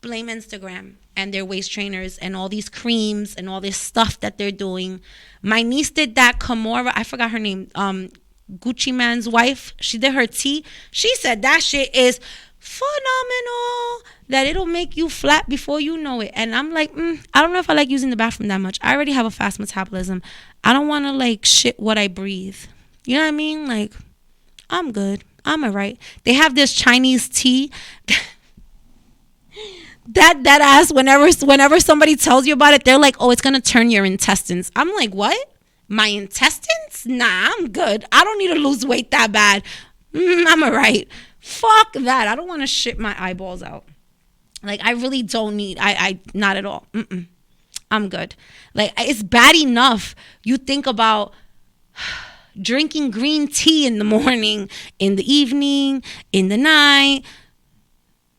Blame Instagram and their waist trainers and all these creams and all this stuff that they're doing. My niece did that. Kimora, I forgot her name. Gucci Man's wife. She did her tea. She said that shit is phenomenal, that it'll make you flat before you know it. And I'm like, I don't know if I like using the bathroom that much. I already have a fast metabolism. I don't want to like shit what I breathe. You know what I mean? Like, I'm good. I'm all right. They have this Chinese tea that ass, whenever somebody tells you about it, they're like, oh, it's gonna turn your intestines. I'm like, what? My intestines? Nah, I'm good. I don't need to lose weight that bad. I'm all right. Fuck that. I don't want to shit my eyeballs out. Like, I really don't need, I not at all. I'm good. Like, it's bad enough. You think about drinking green tea in the morning, in the evening, in the night.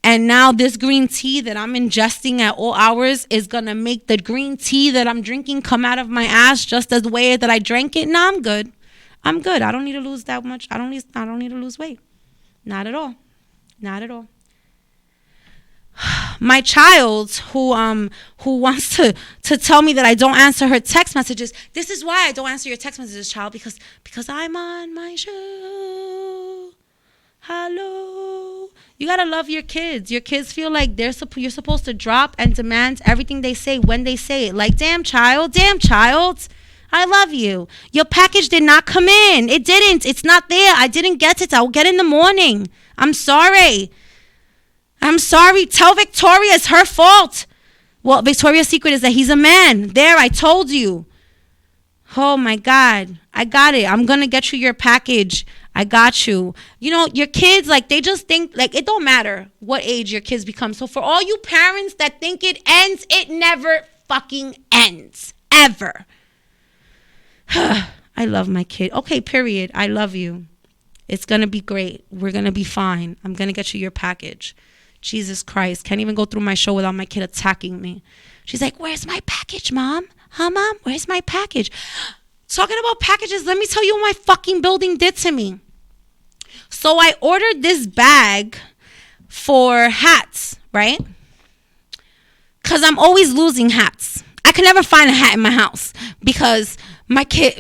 And now this green tea that I'm ingesting at all hours is going to make the green tea that I'm drinking come out of my ass just as the way that I drank it. No, I'm good. I'm good. I don't need to lose that much. I don't need to lose weight. Not at all. Not at all. My child who wants to tell me that I don't answer her text messages. This is why I don't answer your text messages, child, because I'm on my show. Hello. You gotta love your kids. Your kids feel like you're supposed to drop and demand everything they say when they say it. Like, damn child, I love you. Your package did not come in. It didn't. It's not there. I didn't get it. I'll get it in the morning. I'm sorry. Tell Victoria it's her fault. Well, Victoria's secret is that he's a man. There, I told you. Oh my God. I got it. I'm gonna get you your package. I got you. Your kids, like, they just think, like, it don't matter what age your kids become. So for all you parents that think it ends, it never fucking ends. Ever. I love my kid. Okay, period. I love you. It's going to be great. We're going to be fine. I'm going to get you your package. Jesus Christ. Can't even go through my show without my kid attacking me. She's like, where's my package, Mom? Huh, Mom? Where's my package? Talking about packages, let me tell you what my fucking building did to me. So I ordered this bag for hats, right? Because I'm always losing hats. I can never find a hat in my house because my kid,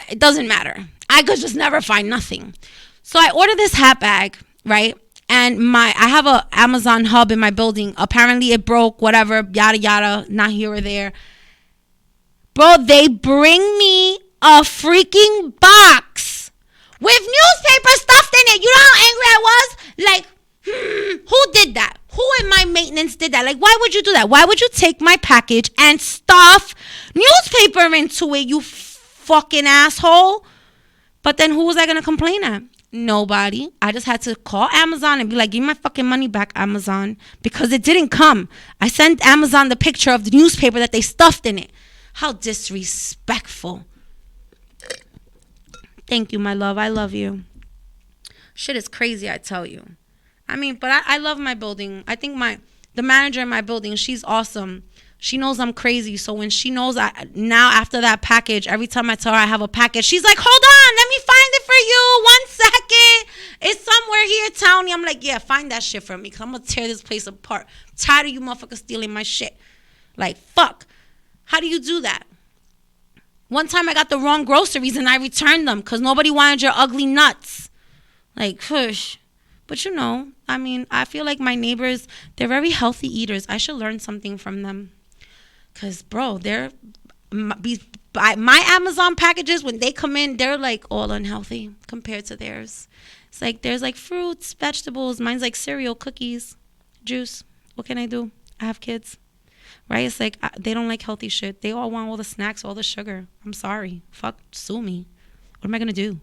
it doesn't matter. I could just never find nothing. So I ordered this hat bag, right? And I have a Amazon hub in my building. Apparently it broke, whatever, yada, yada, not here or there. Bro, they bring me a freaking box with newspaper stuffed in it. You know how angry I was? Like, who did that? Who in my maintenance did that? Like, why would you do that? Why would you take my package and stuff newspaper into it, you fucking asshole? But then who was I going to complain at? Nobody. I just had to call Amazon and be like, give me my fucking money back, Amazon, because it didn't come. I sent Amazon the picture of the newspaper that they stuffed in it. How disrespectful. Thank you, my love. I love you. Shit is crazy, I tell you. I mean, but I love my building. I think the manager in my building, she's awesome. She knows I'm crazy. So when she knows now after that package, every time I tell her I have a package, she's like, hold on, let me find it for you. 1 second. It's somewhere here, Towny. I'm like, yeah, find that shit for me because I'm going to tear this place apart. I'm tired of you motherfuckers stealing my shit. Like, fuck. How do you do that? One time I got the wrong groceries and I returned them because nobody wanted your ugly nuts. Like, push. But you know, I mean, I feel like my neighbors, they're very healthy eaters. I should learn something from them. Because, bro, my Amazon packages, when they come in, they're like all unhealthy compared to theirs. It's like there's like fruits, vegetables. Mine's like cereal, cookies, juice. What can I do? I have kids. Right? It's like they don't like healthy shit. They all want all the snacks, all the sugar. I'm sorry. Fuck, sue me. What am I going to do?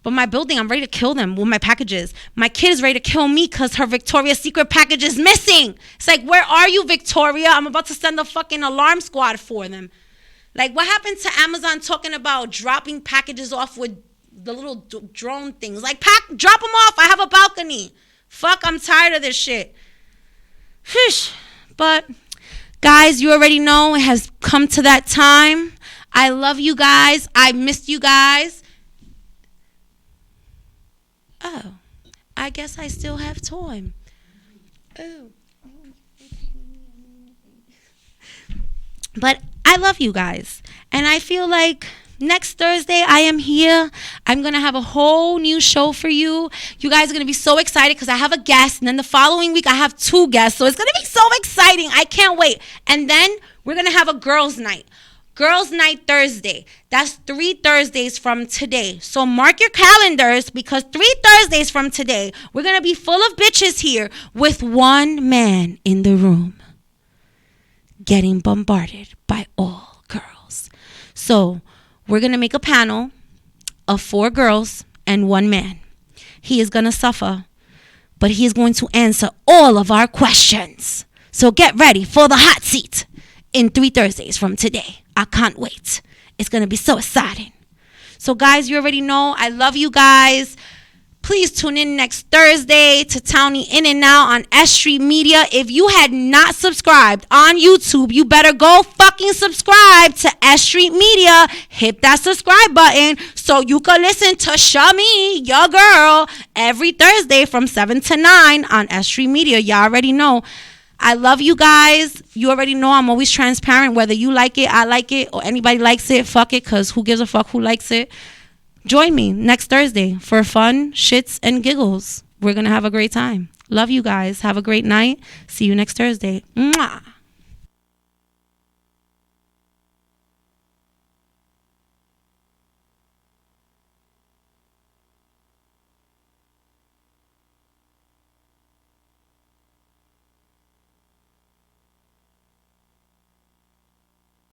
But my building, I'm ready to kill them with my packages. My kid is ready to kill me because her Victoria's Secret package is missing. It's like, where are you, Victoria? I'm about to send a fucking alarm squad for them. Like, what happened to Amazon talking about dropping packages off with the little drone things? Like, drop them off. I have a balcony. Fuck, I'm tired of this shit. But, guys, you already know it has come to that time. I love you guys. I missed you guys. Oh, I guess I still have time. Oh. But I love you guys. And I feel like next Thursday I am here. I'm going to have a whole new show for you. You guys are going to be so excited because I have a guest. And then the following week I have 2 guests. So it's going to be so exciting. I can't wait. And then we're going to have a girls' night. Girls' Night Thursday. That's 3 Thursdays from today. So mark your calendars because 3 Thursdays from today, we're going to be full of bitches here with one man in the room getting bombarded by all girls. So we're going to make a panel of 4 girls and 1 man. He is going to suffer, but he is going to answer all of our questions. So get ready for the hot seat in 3 Thursdays from today. I can't wait. It's going to be so exciting. So, guys, you already know I love you guys. Please tune in next Thursday to Towny In and Out on S.STREET Media. If you had not subscribed on YouTube, you better go fucking subscribe to S.STREET Media. Hit that subscribe button so you can listen to Shami, your girl, every Thursday from 7 to 9 on S.STREET Media. Y'all already know. I love you guys. You already know I'm always transparent. Whether you like it, I like it, or anybody likes it, fuck it, because who gives a fuck who likes it? Join me next Thursday for fun, shits, and giggles. We're going to have a great time. Love you guys. Have a great night. See you next Thursday. Mwah.